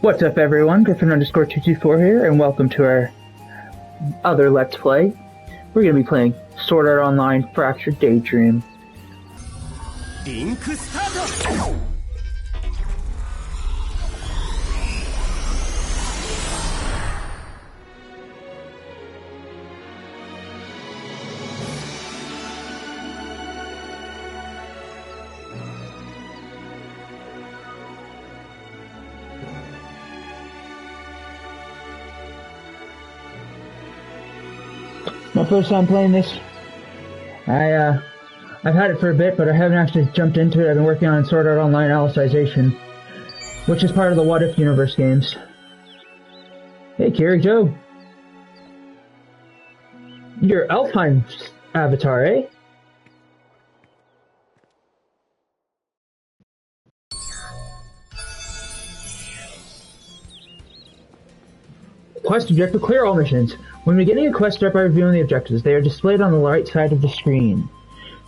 What's up everyone, Griffin_224 here, and welcome to our other Let's Play. We're going to be playing Sword Art Online Fractured Daydream. Link start! My first time playing this. I've had it for a bit, but I haven't actually jumped into it. I've been working on Sword Art Online Alicization, which is part of the What If Universe games. Hey, Kiri Joe. Your Elfheim avatar, eh? Quest objective: clear all missions. When beginning a quest, start by reviewing the objectives. They are displayed on the right side of the screen.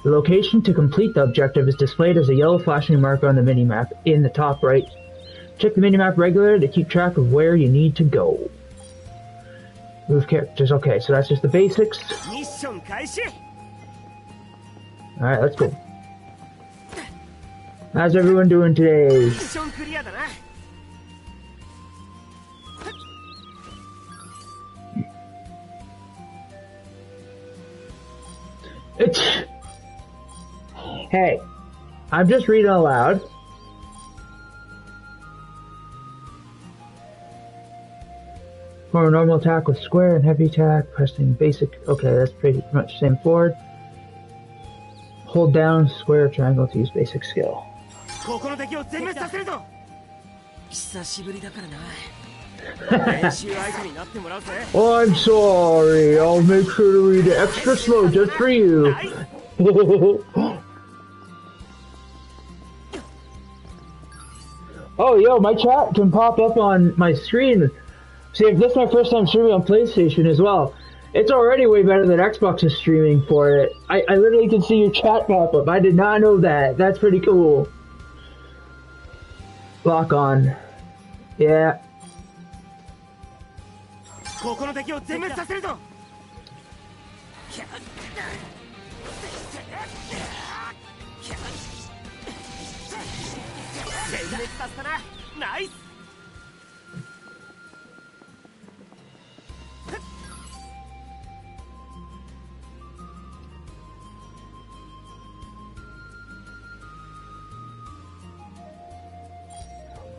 The location to complete the objective is displayed as a yellow flashing marker on the minimap in the top right. Check the minimap regularly to keep track of where you need to go. Move characters. Okay, so that's just the basics. Alright, let's go. How's everyone doing today? Hey, I'm just reading aloud. For a normal attack with square and heavy attack, pressing basic. Okay, that's pretty much same forward. Hold down square triangle to use basic skill. Oh, I'm sorry. I'll make sure to read it extra slow just for you. Oh, yo, my chat can pop up on my screen. See, if this is my first time streaming on PlayStation as well, it's already way better than Xbox is streaming for it. I literally can see your chat pop up. I did not know that. That's pretty cool. Lock on. Yeah.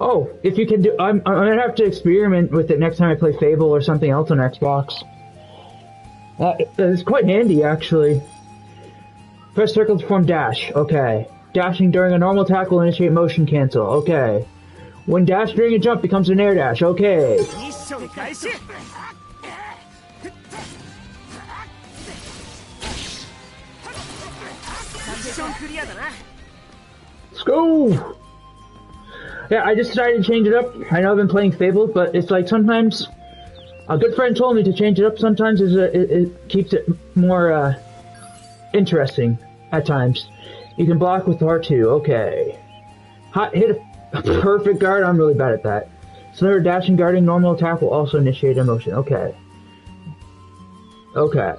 Oh, if you can do, I'm gonna have to experiment with it next time I play Fable or something else on Xbox. It's quite handy, actually. Press circle to perform dash. Okay. Dashing during a normal attack will initiate motion cancel. Okay. When dash during a jump becomes an air dash. Okay. Let's go! Yeah, I just decided to change it up. I know I've been playing Fable, but it's like sometimes a good friend told me to change it up. Sometimes it keeps it more interesting at times. You can block with R2. Okay. Hit a perfect guard. I'm really bad at that. Slender dashing guarding normal attack will also initiate a motion. Okay. Okay.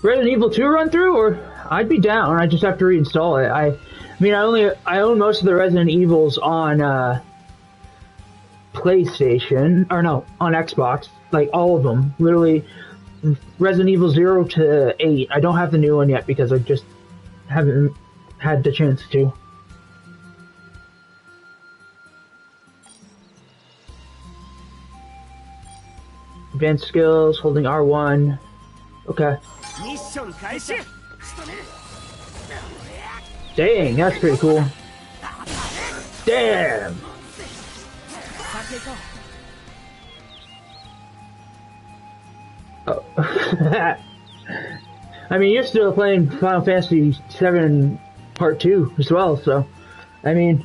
Resident Evil 2 run through, or I'd be down. I just have to reinstall it. I mean, I own most of the Resident Evils on PlayStation, or no, on Xbox, like all of them. Literally, Resident Evil 0 to 8. I don't have the new one yet because I just haven't had the chance to. Advanced skills, holding R1. Okay. Dang, that's pretty cool. Damn! Oh. I mean, you're still playing Final Fantasy VII Part 2 as well, so, I mean,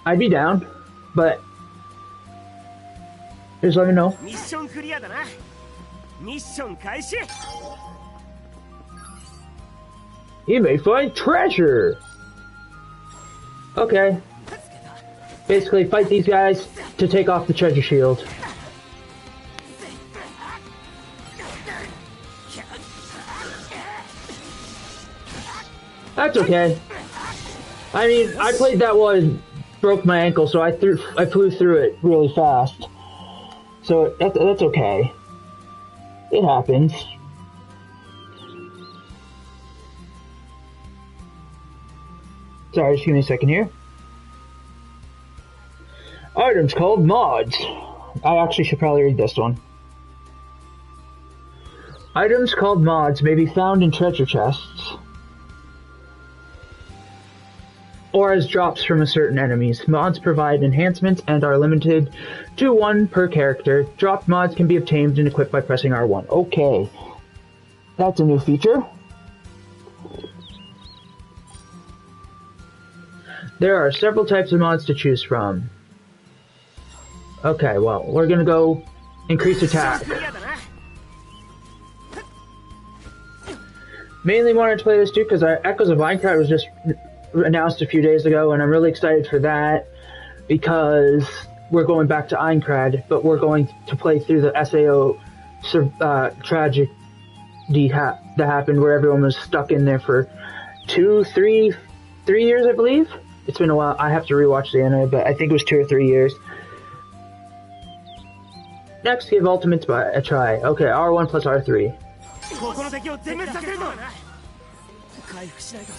I'd be down, but just let me know. ミッションクリアだな。ミッション開始。 You may find treasure! Okay. Basically, fight these guys to take off the treasure shield. That's okay. I mean, I played that one, broke my ankle, so I flew through it really fast. So that's okay. It happens. Sorry, just give me a second here. Items called mods. I actually should probably read this one. Items called mods may be found in treasure chests, or as drops from a certain enemies. Mods provide enhancements and are limited to 1 per character. Dropped mods can be obtained and equipped by pressing R1. Okay. That's a new feature. There are several types of mods to choose from. Okay, well, we're gonna go increase attack. Mainly wanted to play this too because Echoes of Aincrad was just announced a few days ago, and I'm really excited for that because we're going back to Aincrad, but we're going to play through the SAO tragedy that happened where everyone was stuck in there for 3 years, I believe. It's been a while. I have to rewatch the anime, but I think it was 2 or 3 years. Next, give Ultimates a try. Okay, R1 plus R3. ここの敵を全滅させるぞ。回復しないと。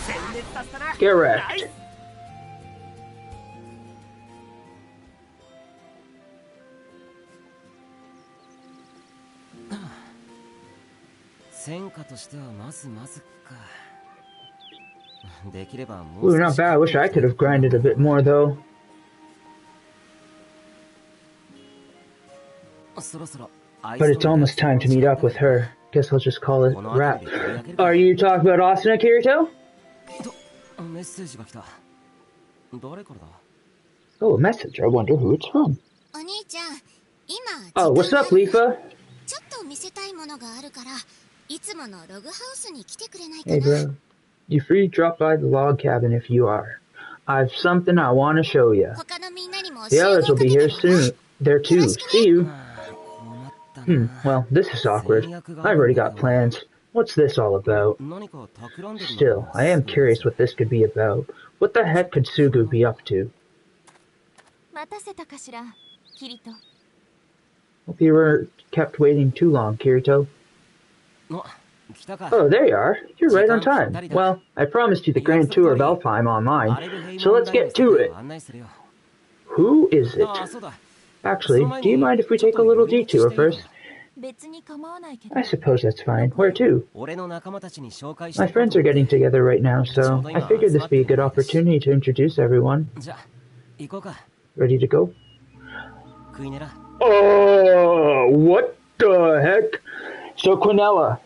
全滅させたな。Get wrecked. 戦果としてはまずまずか。できればもう。 Ooh, not bad. I wish I could have grinded a bit more, though. そろそろ。 But it's almost time to meet up with her. Guess I'll just call it a wrap. Are you talking about Asuna, Kirito? メッセージが来た。誰からだ? Oh, a message. I wonder who it's from. お兄ちゃん、今。 Oh, what's up, Lifa? ちょっと見せたいものがあるから、いつものログハウスに来てくれないか Hey, な。 bro. You free to drop by the log cabin if you are. I've something I want to show you. 他のみんなにも The others will be here soon. There too. See you. 困ったな。 Well, this is awkward. I've already got plans. What's this all about? 何か企んでるの？ Still, I am curious what this could be about. What the heck could Sugu be up to? 待たせたかしら、キリト。 Hope you were kept waiting too long, Kirito. あ、来たか。 Oh, there you are. You're right on time. Well, I promised you the grand tour of Alfheim online, so let's get to it. 案内するよ。 Who is it? あ、そうだ。 Actually, do you mind if we take a little detour first? 別に構わないけど。 I suppose that's fine. Where to? 俺の仲間たちに紹介して。 My friends are getting together right now, so I figured this would be a good opportunity to introduce everyone. じゃあ、行こうか。 Ready to go? クイネラ。 Oh, what the heck? So Quinella,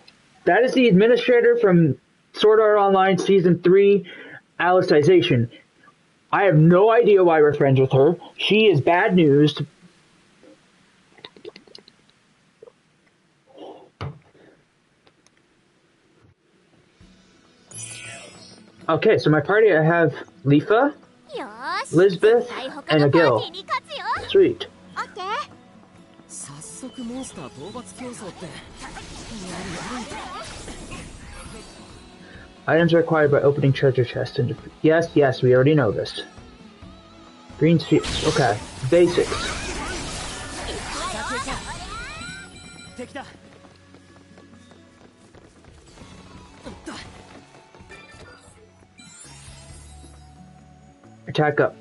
that is the administrator from Sword Art Online Season 3, Alicization. I have no idea why we're friends with her. She is bad news. Okay, so my party, I have Lifa, よーし。 Lisbeth, 絶対他 and のパーテ Agil. ィーに勝つよ。 Sweet. オッケー。早速モンスター討伐競争って。 Items are acquired by opening treasure chests and yes, we already know this. Green spheres. Okay. Basics. 敵だ。 Attack up.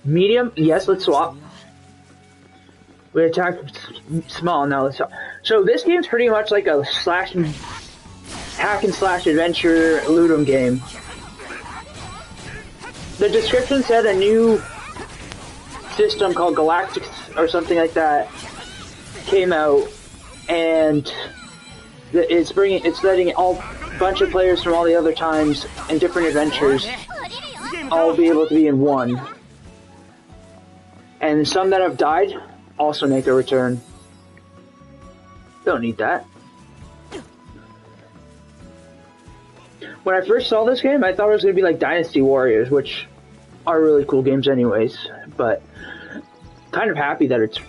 Medium? Yes, let's swap. We attack small, now let's swap. So this game's pretty much like a hack and slash adventure loot 'em game. The description said a new system called Galactic or something like that came out, and It's letting all bunch of players from all the other times and different adventures all be able to be in one. And some that have died also make a return. Don't need that. When I first saw this game, I thought it was going to be like Dynasty Warriors, which are really cool games anyways, but kind of happy that it's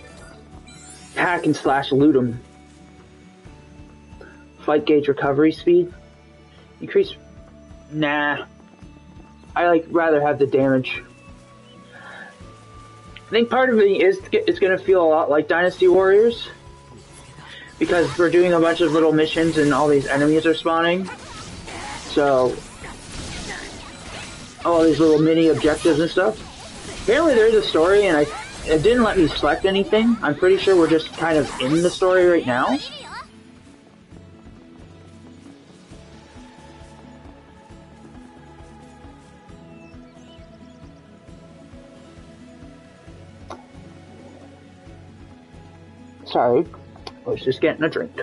hack and slash loot 'em. Fight gauge recovery speed. Increase. Nah. I rather have the damage. I think part of me is it's going to feel a lot like Dynasty Warriors, because we're doing a bunch of little missions and all these enemies are spawning. So, all these little mini objectives and stuff. Apparently there's a story, and it didn't let me select anything. I'm pretty sure we're just kind of in the story right now. Sorry, I was just getting a drink.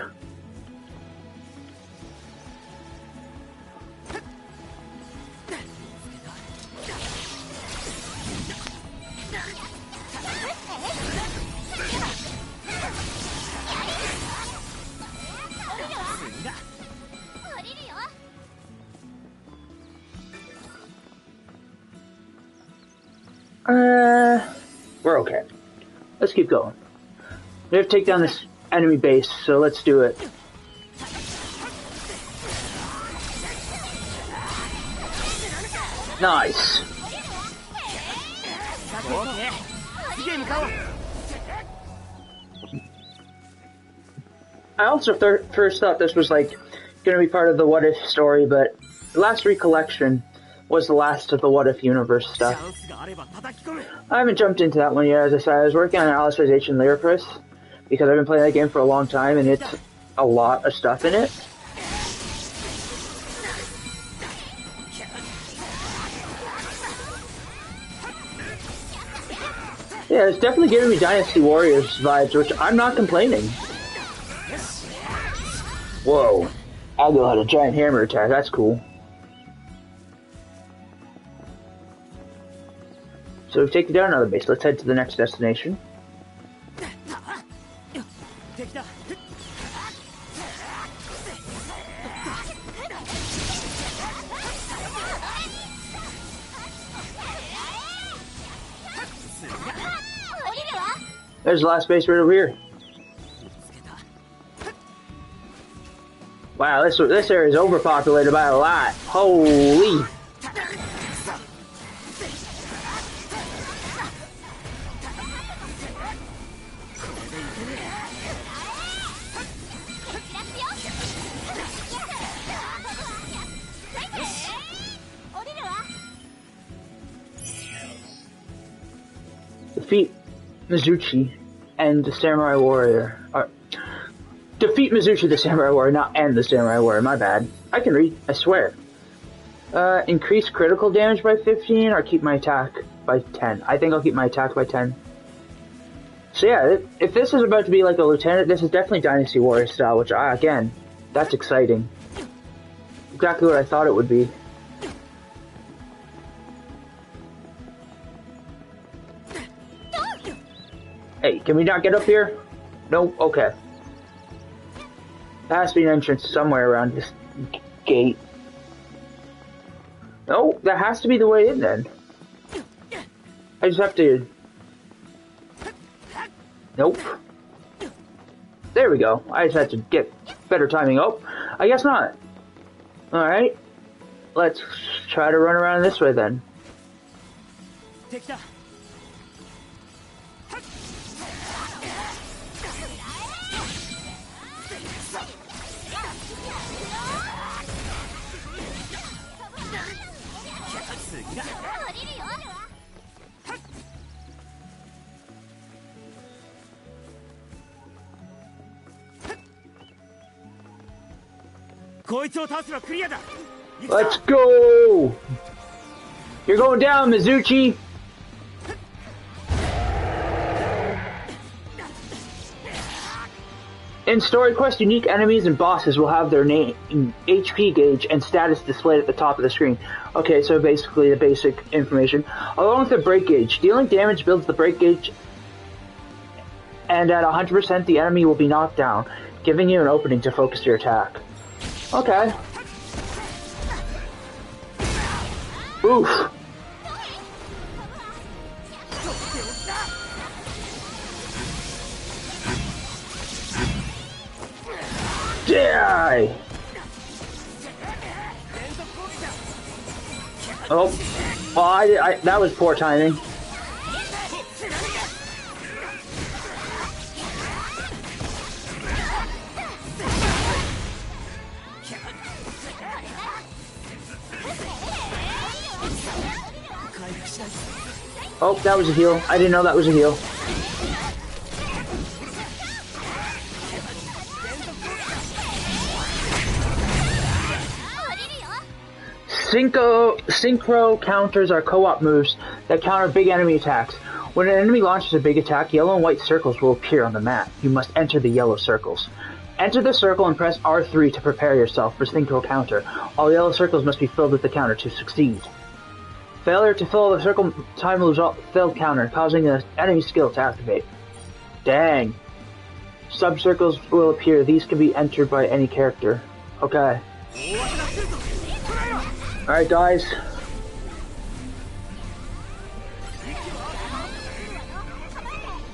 We're okay. Let's keep going. We have to take down this enemy base, so let's do it. Nice. I also first thought this was going to be part of the What If story, but Last Recollection was the last of the What If universe stuff. I haven't jumped into that one yet. As I said, I was working on Alicization Lyriprus, because I've been playing that game for a long time, and it's a lot of stuff in it. Yeah, it's definitely giving me Dynasty Warriors vibes, which I'm not complaining. Whoa. Algo had a giant hammer attack, that's cool. So we've taken down another base. Let's head to the next destination. There's the last base right over here. Wow, this area is overpopulated by a lot. Holy! Defeat Mizuchi and the Samurai Warrior. Defeat Mizuchi the Samurai Warrior, not and the Samurai Warrior, my bad. I can read, I swear. Increase critical damage by 15 or keep my attack by 10. I think I'll keep my attack by 10. So yeah, if this is about to be like a lieutenant, this is definitely Dynasty Warrior style, which again, that's exciting. Exactly what I thought it would be. Hey, can we not get up here? No? Okay. There has to be an entrance somewhere around this gate. No, that has to be the way in then. I just have to... Nope. There we go. I just had to get better timing. Oh, I guess not. Alright. Let's try to run around this way then. Let's go! You're going down, Mizuchi! In story quest, unique enemies and bosses will have their name, HP gauge, and status displayed at the top of the screen. Okay, so basically the basic information. Along with the break gauge, dealing damage builds the break gauge, and at 100% the enemy will be knocked down, giving you an opening to focus your attack. Okay. Oof. Die! Oh, well, that was poor timing. Oh, that was a heal. I didn't know that was a heal. Synchro counters are co-op moves that counter big enemy attacks. When an enemy launches a big attack, yellow and white circles will appear on the map. You must enter the yellow circles. Enter the circle and press R3 to prepare yourself for synchro counter. All yellow circles must be filled with the counter to succeed. Failure to fill the circle time will result failed counter, causing the enemy skill to activate. Dang. Sub-circles will appear. These can be entered by any character. Okay. Alright, guys.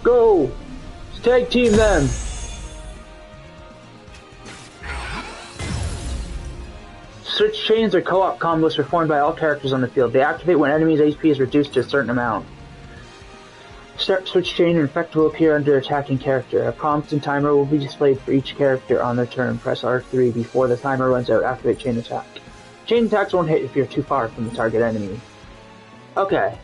Go! Let's tag team them! Switch chains are co-op combos performed by all characters on the field. They activate when enemies' HP is reduced to a certain amount. Start switch chain and effect will appear under attacking character. A prompt and timer will be displayed for each character on their turn. Press R3 before the timer runs out. Activate chain attack. Chain attacks won't hit if you're too far from the target enemy. Okay.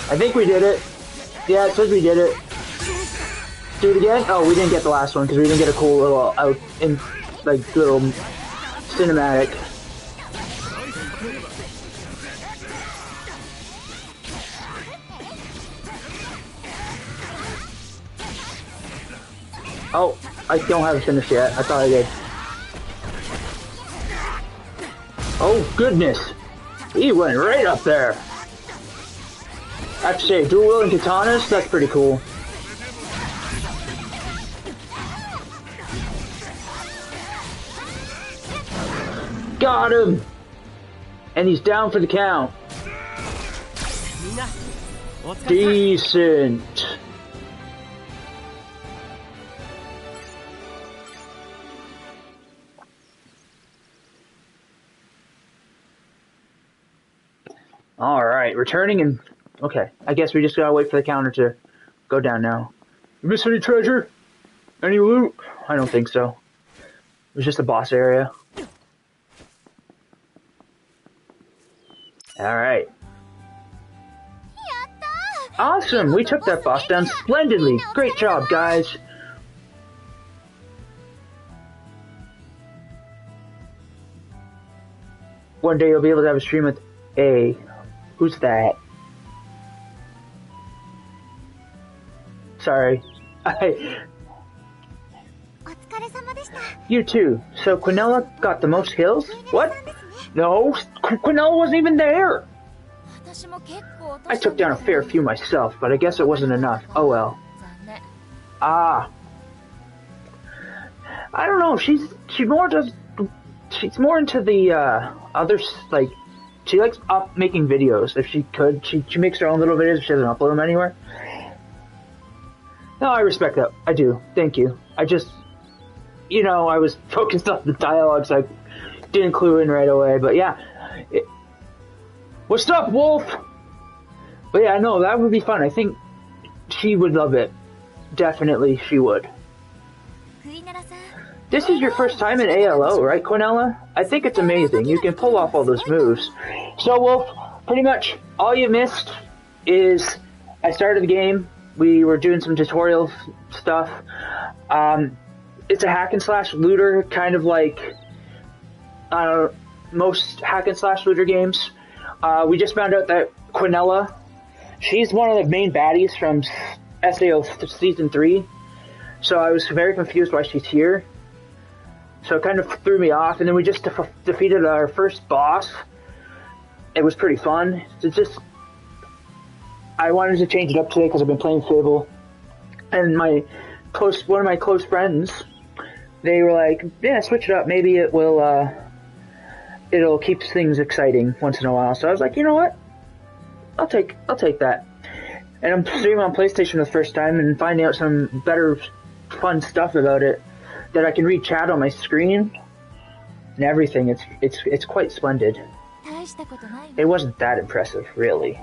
I think we did it. Yeah, it says we did it. Do it again? Oh, we didn't get the last one because we didn't get a cool little little cinematic. Oh, I don't have it finished yet. I thought I did. Oh, goodness. He went right up there. I have to say, dual wielding katanas, that's pretty cool. Got him! And he's down for the count. Decent. Alright, returning and... Okay, I guess we just gotta wait for the counter to go down now. You miss any treasure? Any loot? I don't think so. It was just a boss area. Alright. Awesome! We took that boss down splendidly! Great job, guys! One day you'll be able to have a stream with A. Who's that? Sorry. You too. So Quinella got the most kills? What? No, Quinella wasn't even there! I took down a fair few myself, but I guess it wasn't enough. Oh well. Ah. I don't know, she's more into the others, like, she likes making videos if she could. She makes her own little videos if she doesn't upload them anywhere. No, I respect that. I do. Thank you. I just, you know, I was focused on the dialogue, so I didn't clue in right away. But yeah. What's up, Wolf? But yeah, no, that would be fun. I think she would love it. Definitely she would. This is your first time in ALO, right, Quinella? I think it's amazing. You can pull off all those moves. So, Wolf, pretty much all you missed is I started the game. We were doing some tutorial stuff. It's a hack and slash looter, kind of like most hack and slash looter games. We just found out that Quinella. She's one of the main baddies from SAO Season 3. So I was very confused why she's here. So it kind of threw me off. And then we just defeated our first boss. It was pretty fun. I wanted to change it up today because I've been playing Fable. And one of my close friends, they were like, yeah, switch it up. Maybe it will, it'll keep things exciting once in a while. So I was like, you know what? I'll take that. And I'm streaming on PlayStation for the first time and finding out some better fun stuff about it, that I can read chat on my screen and everything. It's quite splendid. It wasn't that impressive, really.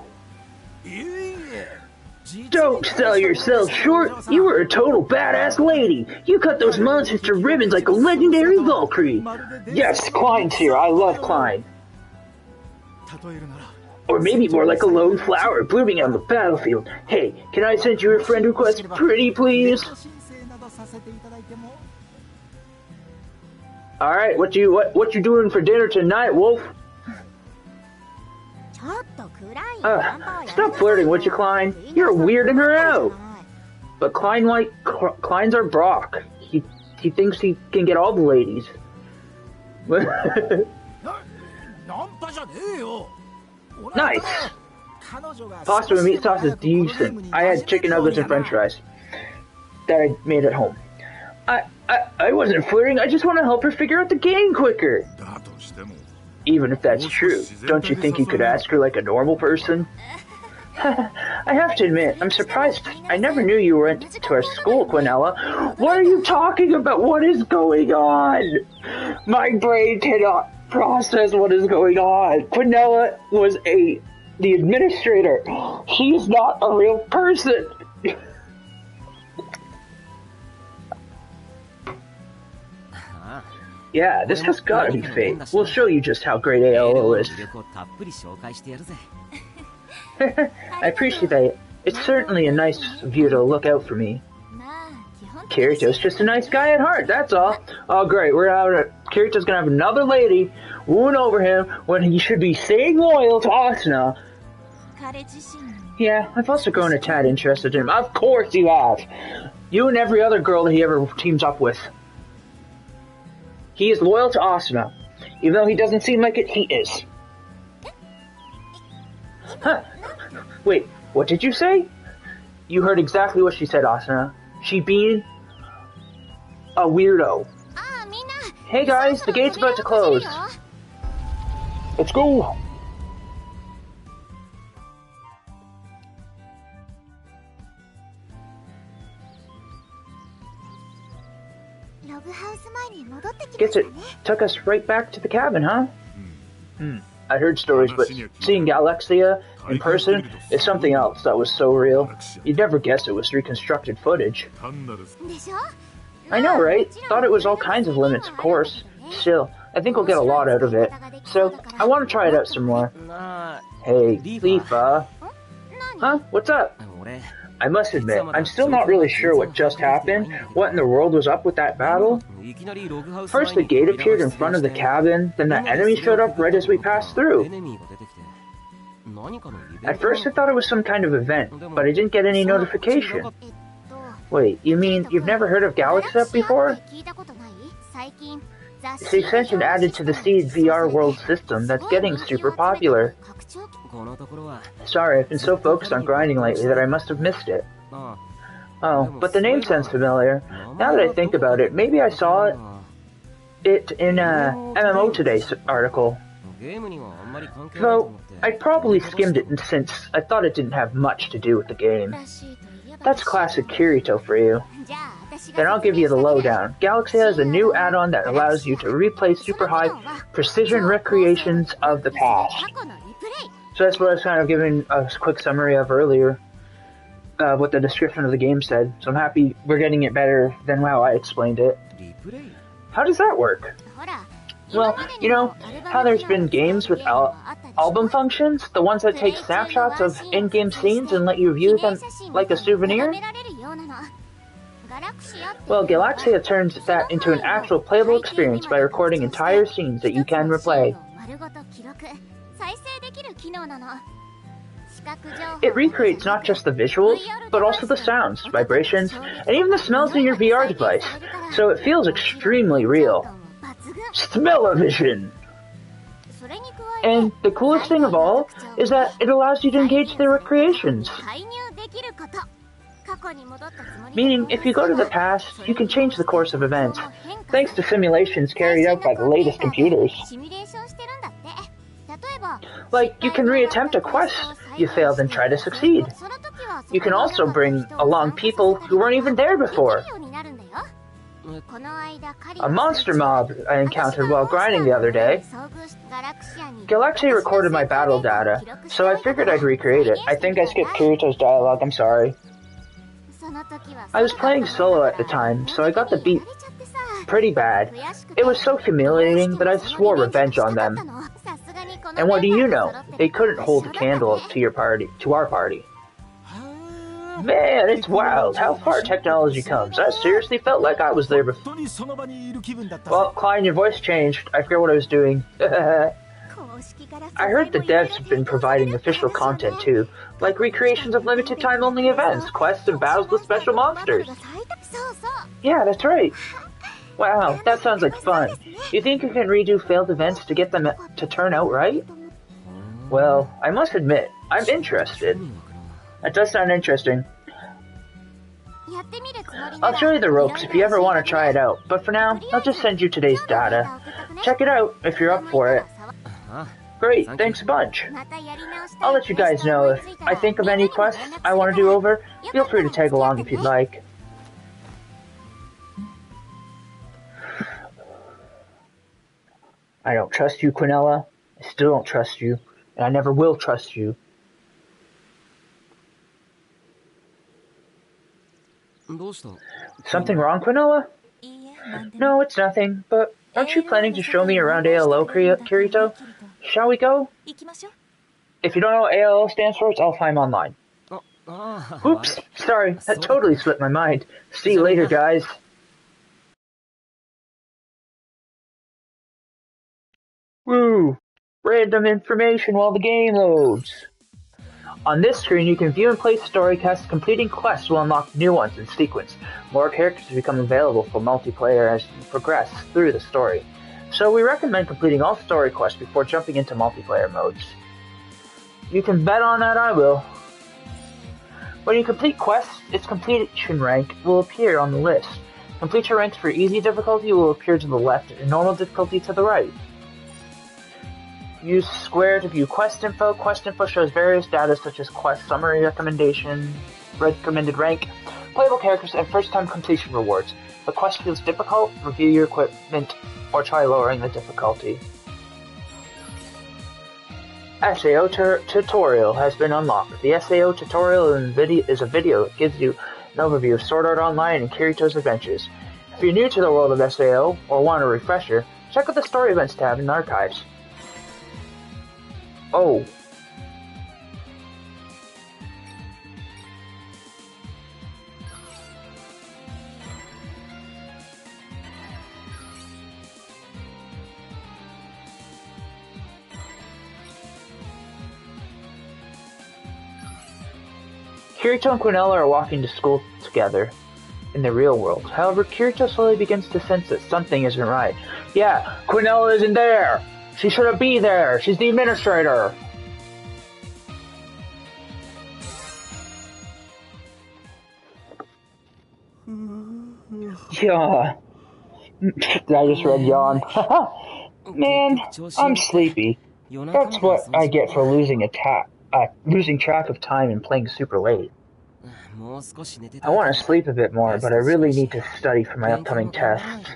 Don't sell yourself short. You were a total badass lady. You cut those monsters to ribbons like a legendary Valkyrie. Yes, Klein's here. I love Klein. Or maybe more like a lone flower blooming on the battlefield. Hey, can I send you a friend request pretty please? Alright, what you doing for dinner tonight, Wolf? Stop flirting, would you, Klein? You're weirding her out. But Klein's our Brock. He thinks he can get all the ladies. Nice. Pasta with meat sauce is decent. I had chicken nuggets and french fries that I made at home. I wasn't flirting, I just want to help her figure out the game quicker. Even if that's true, don't you think you could ask her like a normal person? I have to admit, I'm surprised. I never knew you went to our school, Quinella. What are you talking about? What is going on? My brain cannot process what is going on. Quinella was the administrator. She is not a real person. Yeah, this has gotta be fake. We'll show you just how great AOO is. I appreciate that. It's certainly a nice of you to look out for me. Kirito's just a nice guy at heart, that's all. Oh great, Kirito's gonna have another lady wooing over him when he should be staying loyal to Asuna. Yeah, I've also grown a tad interested in him. Of course you have! You and every other girl that he ever teams up with. He is loyal to Asuna. Even though he doesn't seem like it, he is. Huh. Wait, what did you say? You heard exactly what she said, Asuna. She being a weirdo. Hey guys, the gate's about to close. Let's go! Guess it took us right back to the cabin, huh? I heard stories, but seeing Galaxia in person is something else that was so real. You'd never guess it was reconstructed footage. I know, right? Thought it was all kinds of limits, of course. Still, I think we'll get a lot out of it. So, I want to try it out some more. Hey, Leafa. Huh? What's up? I must admit, I'm still not really sure what just happened. What in the world was up with that battle? First the gate appeared in front of the cabin, then the enemy showed up right as we passed through. At first I thought it was some kind of event, but I didn't get any notification. Wait, you mean you've never heard of Galaxy before? It's the extension added to the Seed VR world system that's getting super popular. Sorry, I've been so focused on grinding lately that I must have missed it. Oh, but the name sounds familiar. Now that I think about it, maybe I saw it in a MMO Today's article. Though, I probably skimmed it since I thought it didn't have much to do with the game. That's classic Kirito for you. Then I'll give you the lowdown. Galaxy has a new add-on that allows you to replay super high precision recreations of the past. So that's what I was kind of giving a quick summary of earlier, what the description of the game said. So I'm happy we're getting it better than how I explained it. How does that work? Well, you know how there's been games with album functions? The ones that take snapshots of in-game scenes and let you view them like a souvenir? Well, Galaxia turns that into an actual playable experience by recording entire scenes that you can replay. It recreates not just the visuals, but also the sounds, vibrations, and even the smells in your VR device, so it feels extremely real. Smell-o-vision! And the coolest thing of all is that it allows you to engage the recreations. Meaning, if you go to the past, you can change the course of events, thanks to simulations carried out by the latest computers. Like, you can reattempt a quest you failed and try to succeed. You can also bring along people who weren't even there before. A monster mob I encountered while grinding the other day. Galaxy recorded my battle data, so I figured I'd recreate it. I think I skipped Kirito's dialogue, I'm sorry. I was playing solo at the time, so I got the beat pretty bad. It was so humiliating that I swore revenge on them. And what do you know? They couldn't hold a candle to our party. Man, it's wild how far technology comes. I seriously felt like I was there before. Well, Klein, your voice changed. I forget what I was doing. I heard the devs have been providing official content too, like recreations of limited time only events, quests, and battles with special monsters. Yeah, that's right. Wow, that sounds like fun. You think you can redo failed events to get them to turn out right? Well, I must admit, I'm interested. That does sound interesting. I'll show you the ropes if you ever want to try it out, but for now, I'll just send you today's data. Check it out if you're up for it. Great, thanks a bunch. I'll let you guys know if I think of any quests I want to do over. Feel free to tag along if you'd like. I don't trust you, Quinella. I still don't trust you, and I never will trust you. Something wrong, Quinella? No, it's nothing, but aren't you planning to show me around ALO, Kirito? Shall we go? If you don't know what ALO stands for, it's All Time Online. Oops, sorry, that totally slipped my mind. See you later, guys. Woo! Random information while the game loads. On this screen, you can view and play story quests. Completing quests will unlock new ones in sequence. More characters become available for multiplayer as you progress through the story. So we recommend completing all story quests before jumping into multiplayer modes. You can bet on that I will. When you complete quests, its completion rank will appear on the list. Completion ranks for easy difficulty will appear to the left and normal difficulty to the right. Use square to view quest info. Quest info shows various data such as quest summary, recommended rank, playable characters, and first-time completion rewards. If a quest feels difficult, review your equipment or try lowering the difficulty. SAO tutorial has been unlocked. The SAO tutorial is a video that gives you an overview of Sword Art Online and Kirito's adventures. If you're new to the world of SAO or want a refresher, check out the Story Events tab in the archives. Oh. Kirito and Quinella are walking to school together in the real world. However, Kirito slowly begins to sense that something isn't right. Yeah, Quinella isn't there! She shouldn't be there! She's the administrator! Yeah. I just read yawn. Man, I'm sleepy. That's what I get for losing track of time and playing super late. I want to sleep a bit more, but I really need to study for my upcoming tests.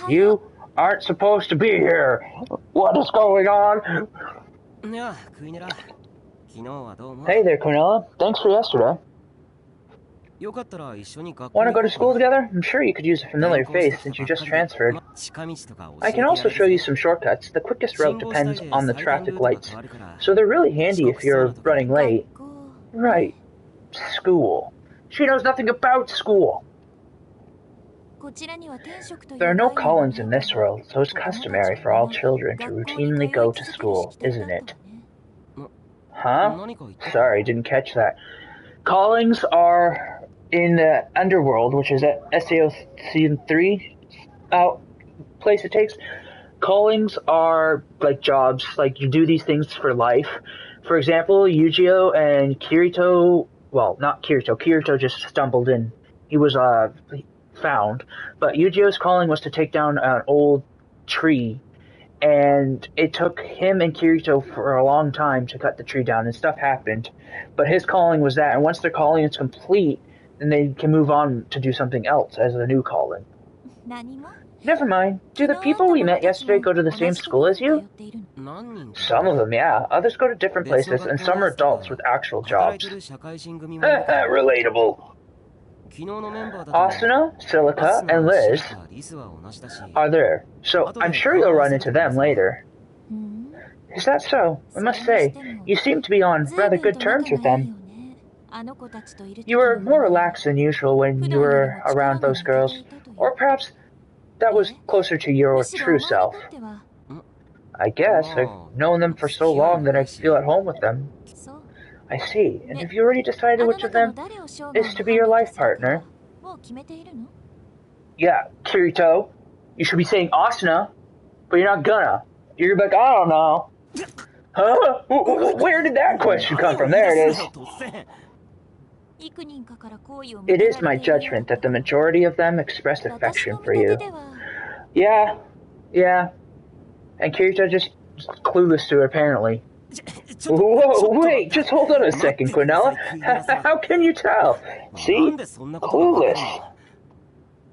You aren't supposed to be here! What is going on? Hey there, Quinella. Thanks for yesterday. Want to go to school together? I'm sure you could use a familiar face since you just transferred. I can also show you some shortcuts. The quickest route depends on the traffic lights, so they're really handy if you're running late. Right. School. She knows nothing about school. There are no call-ins in this world, so it's customary for all children to routinely go to school, isn't it? Huh? 何か言ってた Sorry, didn't catch that. Callings are in the underworld, which is at SAO Season 3 place it takes. Callings are like jobs, like you do these things for life. For example, Yujiro and Kirito, well, not Kirito, Kirito just stumbled in. He was found. But Yujiro's calling was to take down an old tree, and it took him and Kirito for a long time to cut the tree down, and stuff happened. But his calling was that, and once their calling is complete, then they can move on to do something else as a new calling. 何も Never mind. Do the people we met yesterday go to the same school as you? 何人か Some of them, yeah. Others go to different places, and some are adults with actual 働い jobs. てる社会人組もいる Relatable. 昨日のメンバーだと Asuna, Silica, and Liz リスは同じだし are there, so I'm sure you'll run into them later. うん Is that so? I must say, you seem to be on rather good terms with them. あの子たちといる You were more relaxed than usual when you were around those girls, or perhaps that was closer to your true self. I guess I've known them for so long that I feel at home with them. そう I see. And have you already decided あの which 中 of の them 誰を生涯 is to be your life partner? もう決めているの Yeah, Kirito. You should be saying Asuna, but you're not gonna. You're like, I don't know. Huh? Where did that question come from? There it is. 突然 幾人かから好意を It is my judgment that the majority of them express 私 affection の for 見 you. 立てでは Yeah, yeah. And Kirito just clueless to it, apparently. ちょっと Whoa, wait, just hold on a second, Quinella. How can you tell? な See? んでそんなことがわかる Clueless. の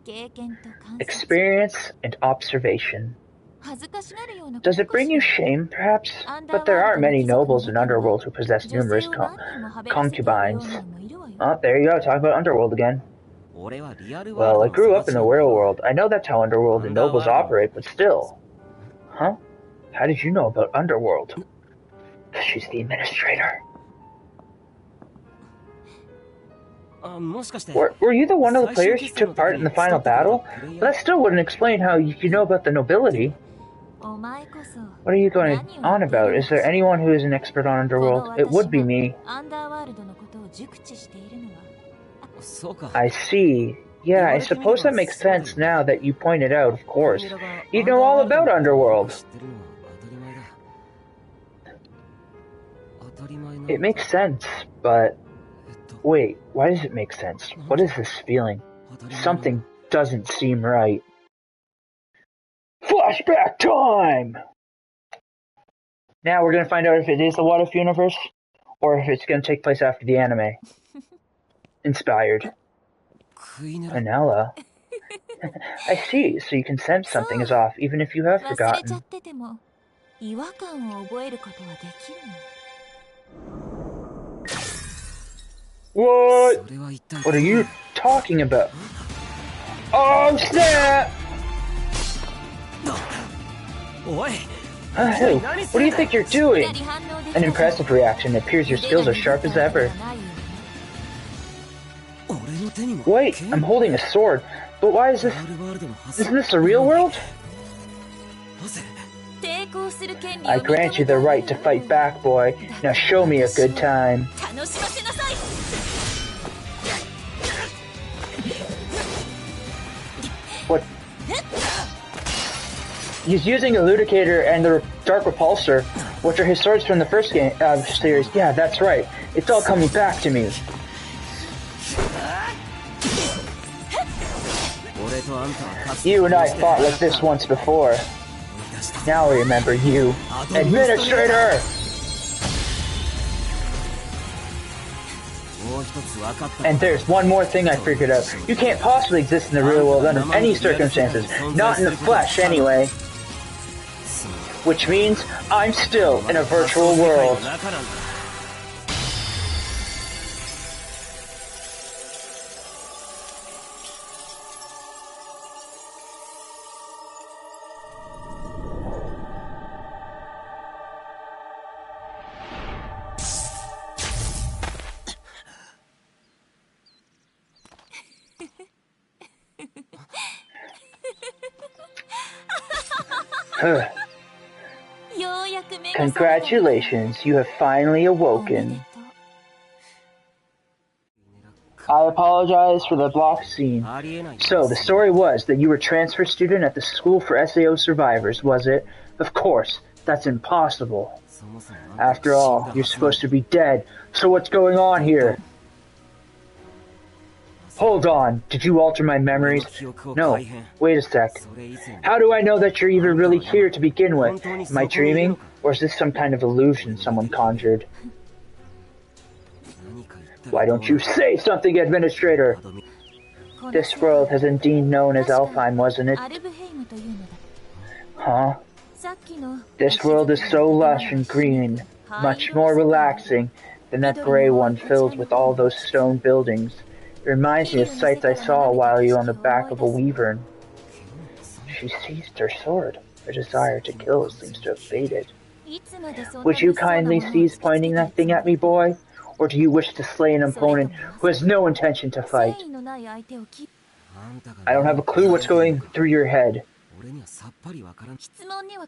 経験と観察 Experience and observation. 恥ずかしがるようなこと Does it bring you shame, perhaps? But there are many nobles in Underworld who possess 女 numerous 性を con- 何人もはべらせているよう concubines. なのもいるわよ Oh, there you go, talk about Underworld again. 俺はリアルワー Well, ル I ド grew の up in the 育ち real world. I know that's how Underworld and nobles operate, but still. Huh? How did you know about Underworld? She's the administrator. あもしかして Were you the one of the players who took part in the final battle? That still wouldn't explain how you know about the nobility. お前こそ What are you going on about? Is there anyone who is an expert on Underworld? It would be me. アンダーワールドのことを熟知しているのは そうか I see. Yeah, I suppose that makes sense now that you pointed out, of course. You know all about Underworld. 知ってるのは当たり前だ当たり前な It makes sense, but... Wait, why does it make sense? What is this feeling? 当たり前な Something doesn't seem right. Flashback time! Now we're gonna find out if it is the What If universe, or if it's gonna take place after the anime. Inspired. 食い狙 Vanilla. I see, so you can sense something is off, even if you have 忘れちゃ forgotten. ってても違和感を覚えることはできるの What? それは一体 What are you talking about? Oh, snap! おい Hey, what do you think you're doing? An impressive reaction. It appears your skills are sharp as ever. 俺の手にも Wait, I'm holding a sword. But why is this... リアルワールドのはず Isn't this the real world? なぜ 抵抗する権利を I grant you the right to fight back, boy. Now show me a good time. 楽しませなさい What? He's using a Ludicator and the Dark Repulsor, which are his swords from the first game series. Yeah, that's right. It's all coming back to me. 俺とあんたはかつて You and I fought like this once before. 思い出した Now I remember you. Administrator! もう一つ分かった And there's one more thing I figured out. You can't possibly exist in the real world under any circumstances. Not in the flesh, anyway. Which means I'm still in a virtual world. 中なんだ Ugh. ようやく目が Congratulations, you have finally awoken. I apologize for the block scene. So, the story was that you were a transfer student at the School for SAO Survivors, was it? Of course, that's impossible. After all, you're supposed to be dead, so what's going on here? Hold on, did you alter my memories? No, wait a sec. How do I know that you're even really here to begin with? Am I dreaming, or is this some kind of illusion someone conjured? Why don't you say something, Administrator? This world has indeed known as Elfheim, wasn't it? Huh? This world is so lush and green, much more relaxing than that gray one filled with all those stone buildings. It reminds me of sights I saw while you were on the back of a wyvern. She seized her sword. Her desire to kill seems to have faded. Would you kindly cease pointing that thing at me, boy? Or do you wish to slay an opponent who has no intention to fight? I don't have a clue what's going through your head.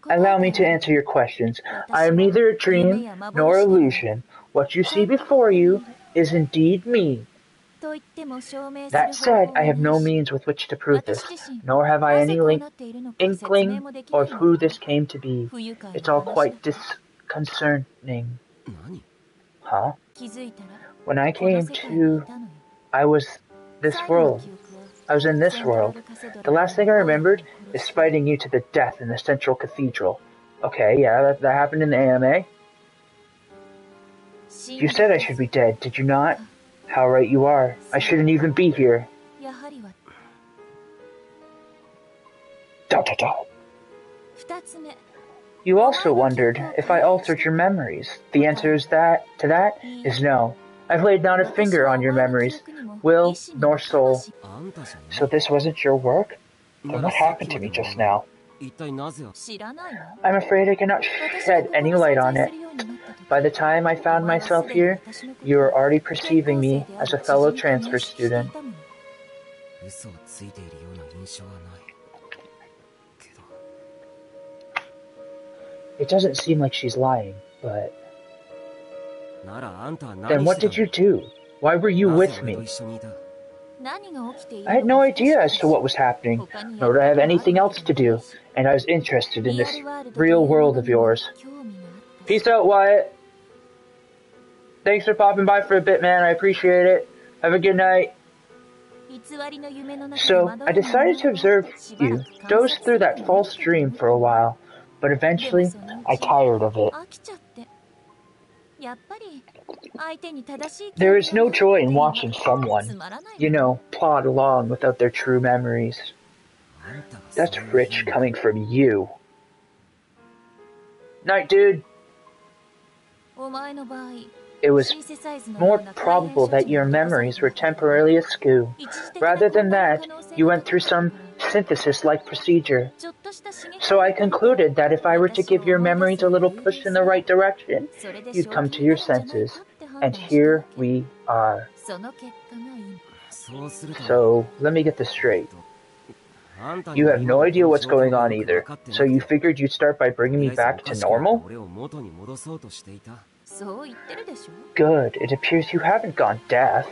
Allow me to answer your questions. I am neither a dream nor illusion. What you see before you is indeed me. That said, I have no means with which to prove this, nor have I any inkling of who this came to be. It's all quite disconcerting. Huh? When I came to... I was in this world. The last thing I remembered is fighting you to the death in the Central Cathedral. Okay, yeah, that happened in the anime. You said I should be dead, did you not? How right you are. I shouldn't even be here. You also wondered if I altered your memories. The answer to that is no. I've laid not a finger on your memories, will nor soul. So this wasn't your work? Then what happened to me just now? I'm afraid I cannot shed any light on it. By the time I found myself here, you were already perceiving me as a fellow transfer student. It doesn't seem like she's lying, but... Then what did you do? Why were you with me? I had no idea as to what was happening, nor did I have anything else to do, and I was interested in this real world of yours. Peace out, Wyatt. Thanks for popping by for a bit, man. I appreciate it. Have a good night. So, I decided to observe you doze through that false dream for a while, but eventually, I tired of it. There is no joy in watching someone, plod along without their true memories. That's rich coming from you. Night, dude. It was more probable that your memories were temporarily askew. Rather than that, you went through some synthesis-like procedure. So I concluded that if I were to give your memories a little push in the right direction, you'd come to your senses. And here we are. So, let me get this straight. You have no idea what's going on either, so you figured you'd start by bringing me back to normal? Good, it appears you haven't gone deaf.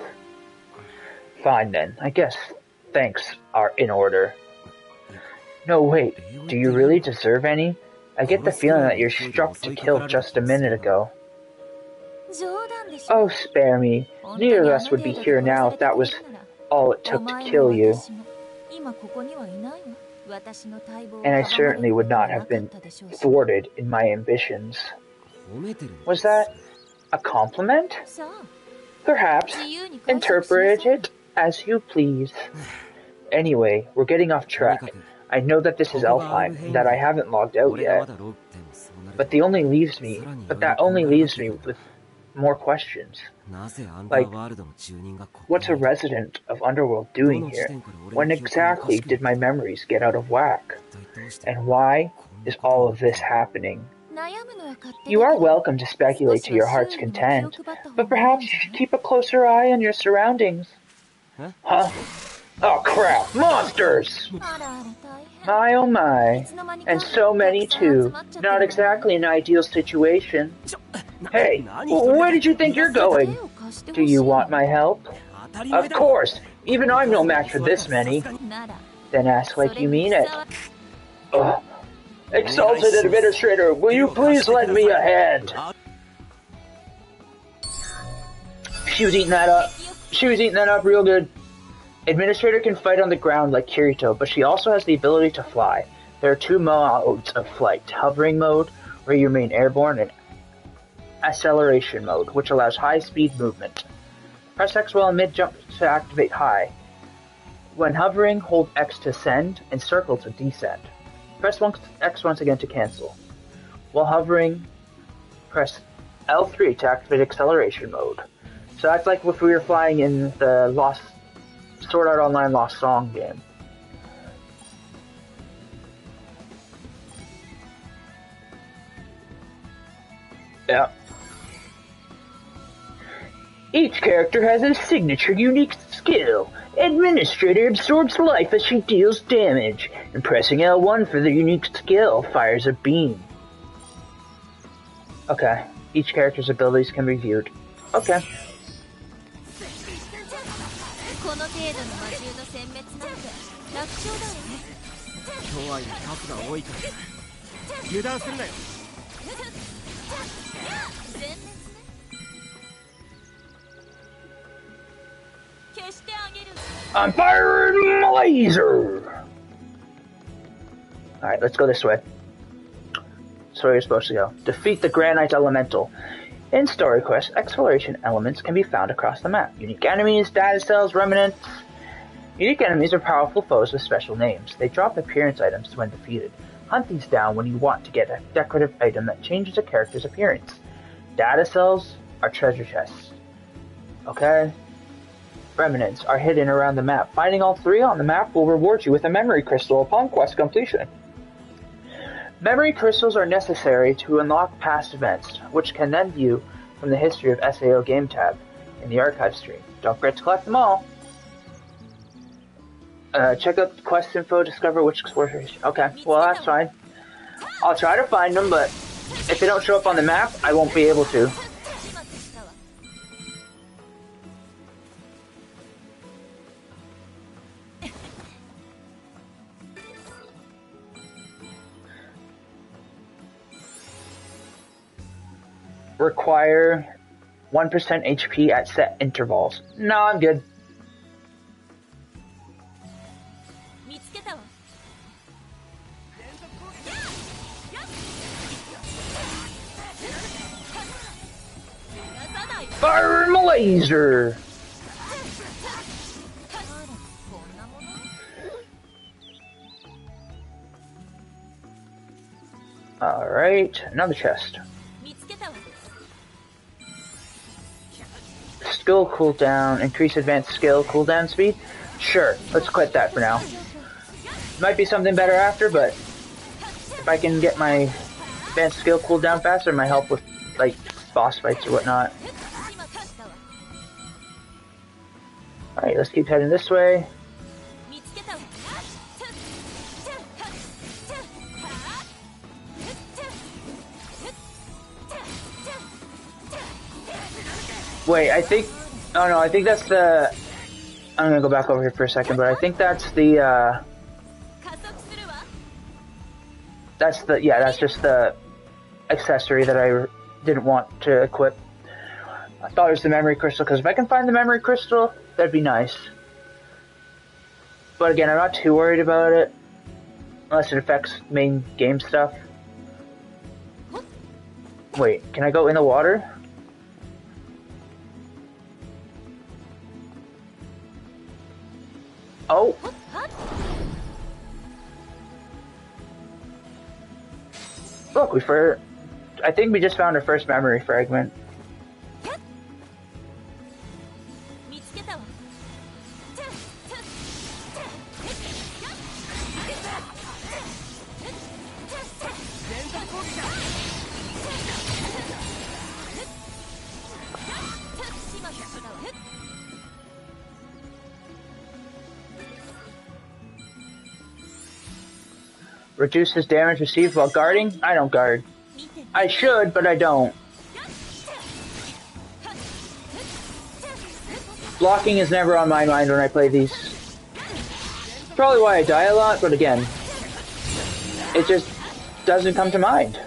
Fine then, I guess thanks are in order. No, wait, do you really deserve any? I get the feeling that you're struck to kill just a minute ago. Oh, spare me. Neither of us would be here now if that was all it took to kill you. And I certainly would not have been thwarted in my ambitions. Was that a compliment? Perhaps. Interpret it as you please. Anyway, we're getting off track. I know that this is Elfheim, and that I haven't logged out yet. But that only leaves me with more questions. Like, what's a resident of Underworld doing here? When exactly did my memories get out of whack? And why is all of this happening? You are welcome to speculate to your heart's content, but perhaps you should keep a closer eye on your surroundings. Huh? Oh crap! Monsters! My oh my. And so many too. Not exactly an ideal situation. Hey, where did you think you're going? Do you want my help? Of course. Even I'm no match for this many. Then ask like you mean it. Ugh. Exalted Administrator, will you please lend me a hand? She was eating that up. She was eating that up real good. Administrator can fight on the ground like Kirito, but she also has the ability to fly. There are two modes of flight. Hovering mode, where you remain airborne, and acceleration mode, which allows high-speed movement. Press X while in mid-jump to activate high. When hovering, hold X to ascend, and circle to descend. Press X once again to cancel. While hovering, press L3 to activate acceleration mode. So that's like if we were flying in the Sword Art Online Lost Song game. Yeah. Each character has a signature unique skill. Administrator absorbs life as she deals damage, and pressing L1 for the unique skill fires a beam. Okay, each character's abilities can be viewed. Okay. この程度の魔獣の殲滅なんて楽勝だよね。今日は数が多いから油断するなよ。殲滅ね。消してあげる。I'm firing my laser! Alright, let's go this way. That's where you're supposed to go. Defeat the Granite Elemental. In Story Quest, exploration elements can be found across the map. Unique enemies, data cells, remnants. Unique enemies are powerful foes with special names. They drop appearance items when defeated. Hunt these down when you want to get a decorative item that changes a character's appearance. Data cells are treasure chests. Okay? Remnants are hidden around the map. Finding all three on the map will reward you with a memory crystal upon quest completion. Memory crystals are necessary to unlock past events, which can then view from the history of SAO Game tab in the archive stream. Don't forget to collect them all. Check out the quest info, discover which explorers. Okay, well that's fine. I'll try to find them, but if they don't show up on the map, I won't be able to. Require 1% HP at set intervals. No, I'm good. Fire my laser! Alright, another chest. Skill cooldown, increase advanced skill cooldown speed? Sure, let's quit that for now. Might be something better after, but if I can get my advanced skill cooldown faster, it might help with, like, boss fights or whatnot. Alright, let's keep heading this way. Wait, I think... Oh no, I think that's the... I'm gonna go back over here for a second, but I think that's the, yeah, that's just the accessory that I didn't want to equip. I thought it was the memory crystal, because if I can find the memory crystal, that'd be nice. But again, I'm not too worried about it, unless it affects main game stuff. Wait, can I go in the water? Oh! Look, I think we just found our first memory fragment. Reduces damage received while guarding? I don't guard. I should, but I don't. Blocking is never on my mind when I play these. Probably why I die a lot, but again, it just doesn't come to mind.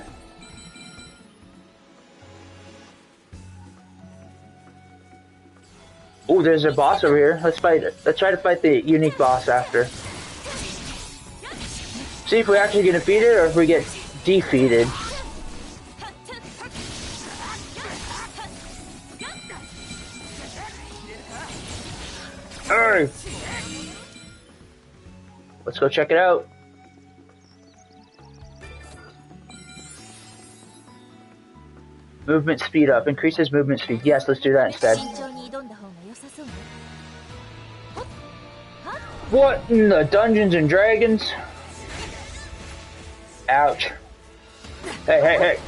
Oh, there's a boss over here. Let's fight it. Let's try to fight the unique boss after. See if we actually get defeated or if we get defeated. Alright. Let's go check it out. Movement speed up. Increases movement speed. Yes, let's do that instead. What in the Dungeons and Dragons? Ouch. Hey, hey, hey.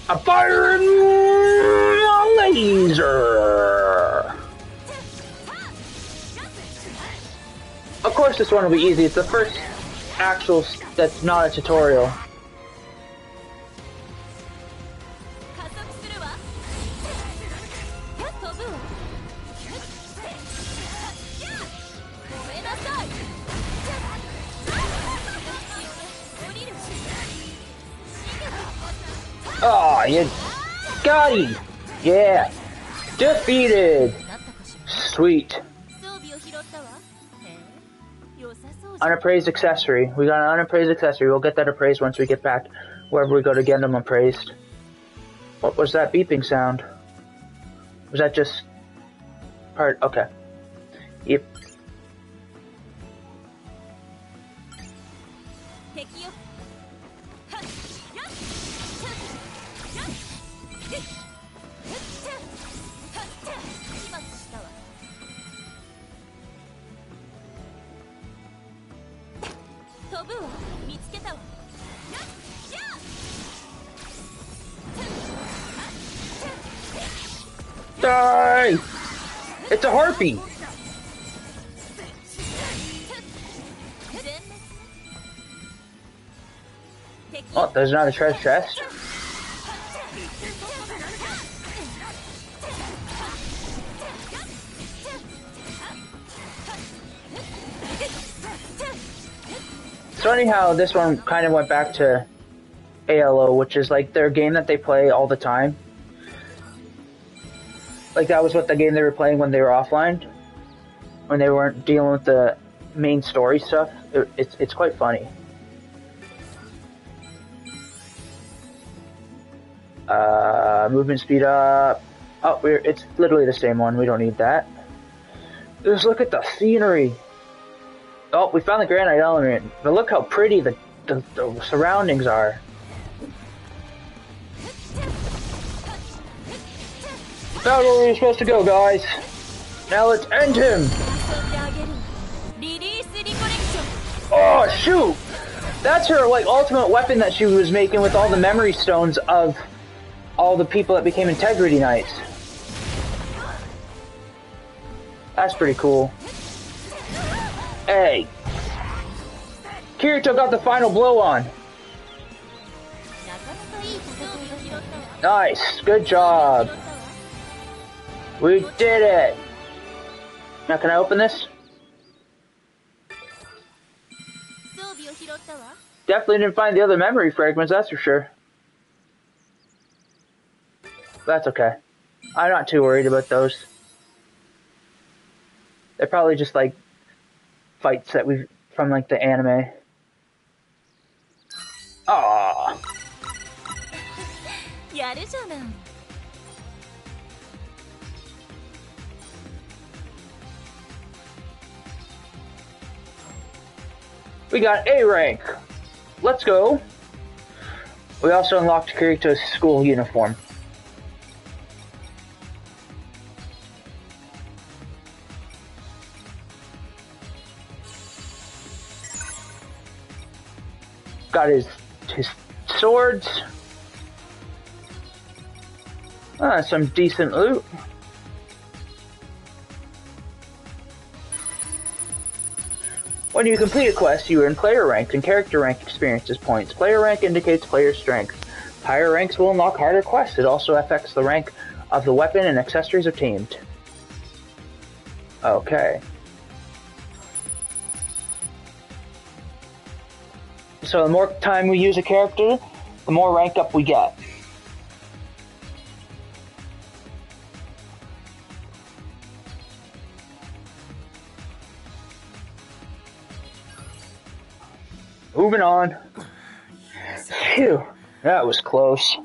I'm firing a laser. Of course this one will be easy. It's the first actual that's not a tutorial. Oh, you got him! Yeah! Defeated! Sweet. Unappraised accessory. We got an unappraised accessory. We'll get that appraised once we get back wherever we go to get them appraised. What was that beeping sound? Was that just part? Okay. Yep. Die! It's a harpy! Oh, there's another treasure chest. It's funny how this one kind of went back to ALO, which is like their game that they play all the time. Like that was what the game they were playing when they were offline, when they weren't dealing with the main story stuff. It's quite funny. Movement speed up. Oh, it's literally the same one. We don't need that. Just look at the scenery. Oh, we found the granite element, but look how pretty the surroundings are. That's where we're supposed to go, guys. Now let's end him. Oh, shoot! That's her, like, ultimate weapon that she was making with all the memory stones of all the people that became Integrity Knights. That's pretty cool. Hey. Kirito got the final blow on. Nice. Good job. We did it! Now can I open this? Definitely didn't find the other memory fragments, that's for sure. That's okay. I'm not too worried about those. They're probably just like fights that we've from like the anime. Aww. We got A rank. Let's go. We also unlocked Kirito's school uniform. Got his swords. Some decent loot. What When you complete a quest, you earn player rank, and character rank experiences points. Player rank indicates player strength. Higher ranks will unlock harder quests. It also affects the rank of the weapon and accessories obtained. Okay. So the more time we use a character, the more rank up we get. Moving on. Phew, that was close.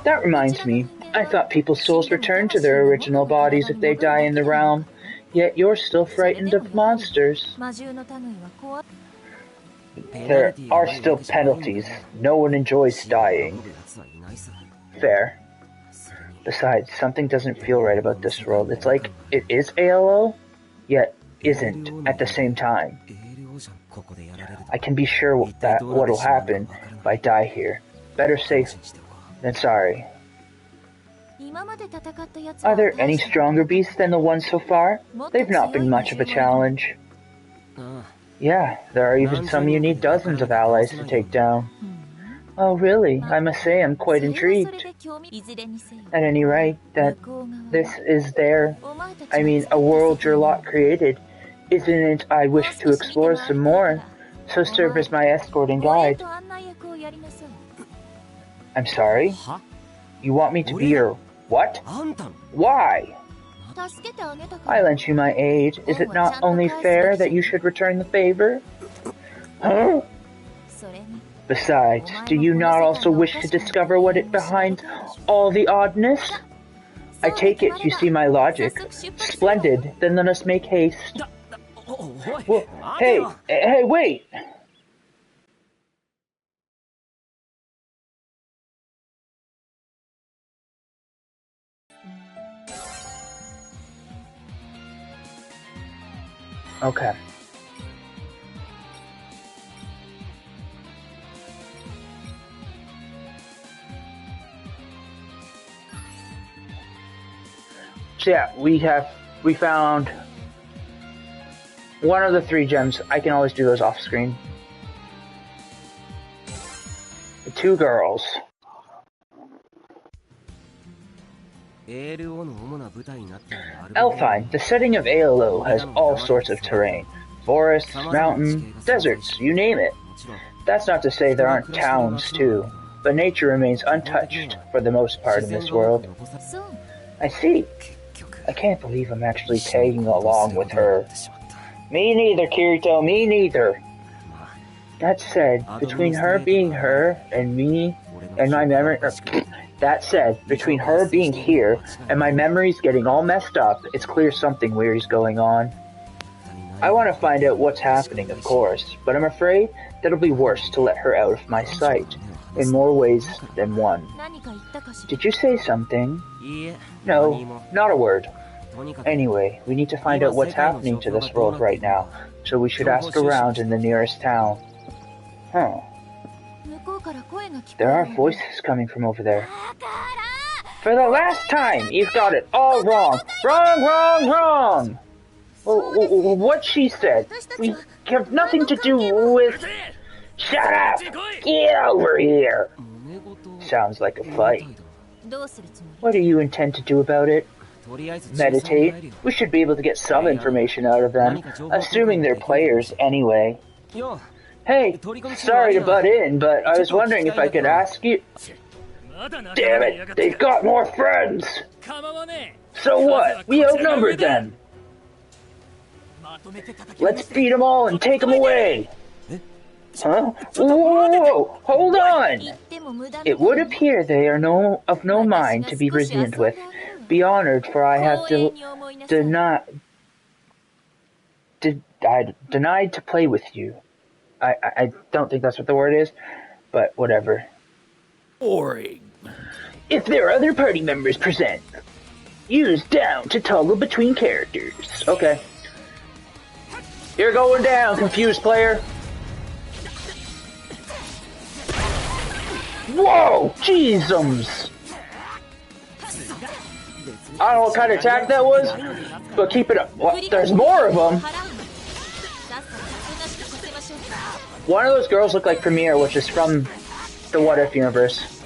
That reminds me, I thought people's souls return to their original bodies if they die in the realm, yet you're still frightened of monsters. There are still penalties. No one enjoys dying. Fair. Besides, something doesn't feel right about this world. It's like it is ALO, yet isn't at the same time. I can be sure that what'll happen if I die here. Better safe than sorry. Are there any stronger beasts than the ones so far? They've not been much of a challenge. Yeah, there are even some you need dozens of allies to take down. Oh really? I must say I'm quite intrigued. At any rate, that this is a world your lot created. Isn't it I wish to explore some more, so serve as my escort and guide. I'm sorry? You want me to be your what? Why? I lent you my aid. Is it not only fair that you should return the favor? Huh? Besides, do you not also wish to discover what is behind all the oddness? I take it you see my logic. Splendid, then let us make haste. Well, hey, wait! Okay. So yeah, we found one of the 3 gems. I can always do those off screen. The 2 girls. Elfine, the setting of ALO has all sorts of terrain. Forests, mountains, deserts, you name it. That's not to say there aren't towns too, but nature remains untouched for the most part in this world. I see. I can't believe I'm actually tagging along with her. Me neither, Kirito, me neither. That said, between her being her and me and my memory... That said, between her being here and my memories getting all messed up, it's clear something weird is going on. I want to find out what's happening, of course, but I'm afraid that'll be worse to let her out of my sight, in more ways than one. Did you say something? No, not a word. Anyway, we need to find out what's happening to this world right now, so we should ask around in the nearest town. Huh. There are voices coming from over there. For the last time, you've got it all wrong. Wrong! Well, what she said. We have nothing to do with... Shut up! Get over here! Sounds like a fight. What do you intend to do about it? Meditate. We should be able to get some information out of them, assuming they're players anyway. Hey, sorry to butt in, but I was wondering if I could ask you... Damn it, they've got more friends! So what? We outnumbered them! Let's beat them all and take them away! Huh? Whoa! Hold on! It would appear they are of no mind to be reasoned with. Be honored, for I have denied to play with you. I don't think that's what the word is, but whatever. Boring. If there are other party members present, use down to toggle between characters. Okay. You're going down, confused player. Whoa! Jeezums! I don't know what kind of attack that was, but keep it up. Well, there's more of them. One of those girls looked like Premiere, which is from the What If universe.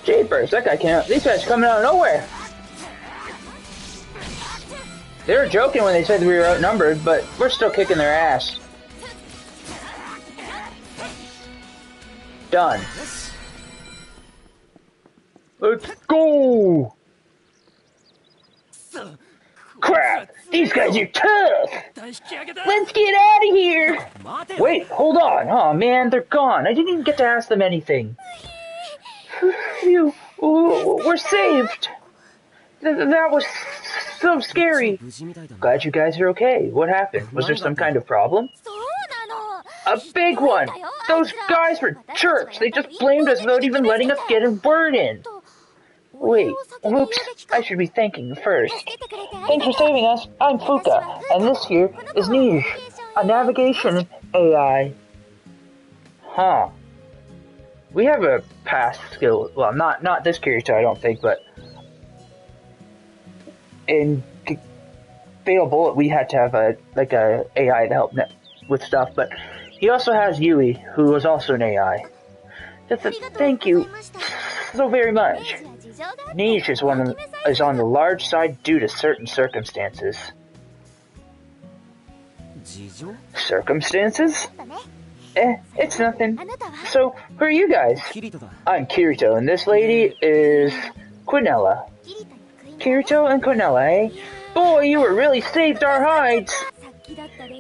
Jeepers, that guy can't. These guys are coming out of nowhere. They were joking when they said we were outnumbered, but we're still kicking their ass. Done. Let's go! Crap! These guys are tough! Let's get out of here! Wait, hold on. Oh man, they're gone. I didn't even get to ask them anything. Phew. We're saved! That was so scary. Glad you guys are okay. What happened? Was there some kind of problem? A big one! Those guys were jerks! They just blamed us without even letting us get a word in. Wait, whoops, I should be thanking you first. Thanks for saving us. I'm Fuka, and this here is Niche, a navigation AI. Huh. We have a past skill, well, not this character I don't think, but in Fatal Bullet we had to have a AI to help with stuff, but he also has Yui, who was also an AI. Thank you so very much. Niche is on the large side due to certain circumstances. Circumstances? It's nothing. So, who are you guys? I'm Kirito, and this lady is Quinella. Kirito and Quinella, eh? Boy, you were really saved our hides!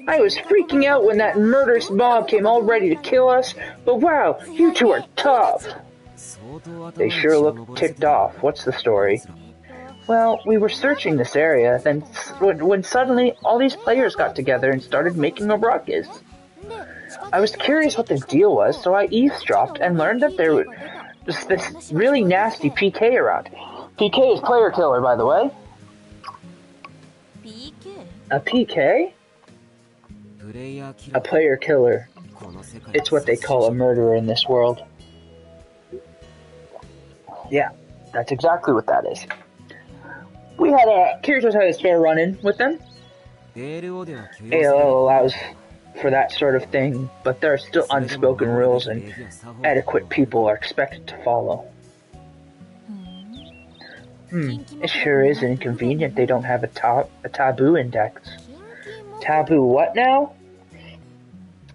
I was freaking out when that murderous mob came all ready to kill us, but wow, you two are tough! They sure look ticked off. What's the story? Well, we were searching this area, then when suddenly all these players got together and started making a ruckus. I was curious what the deal was, so I eavesdropped and learned that there was this really nasty PK around. PK is player killer, by the way. A PK? A player killer. It's what they call a murderer in this world. Yeah, that's exactly what that is. We had Kirito's had a fair run-in with them. ALL allows for that sort of thing, but there are still unspoken rules and adequate people are expected to follow. It sure is inconvenient they don't have a taboo index. Taboo what now?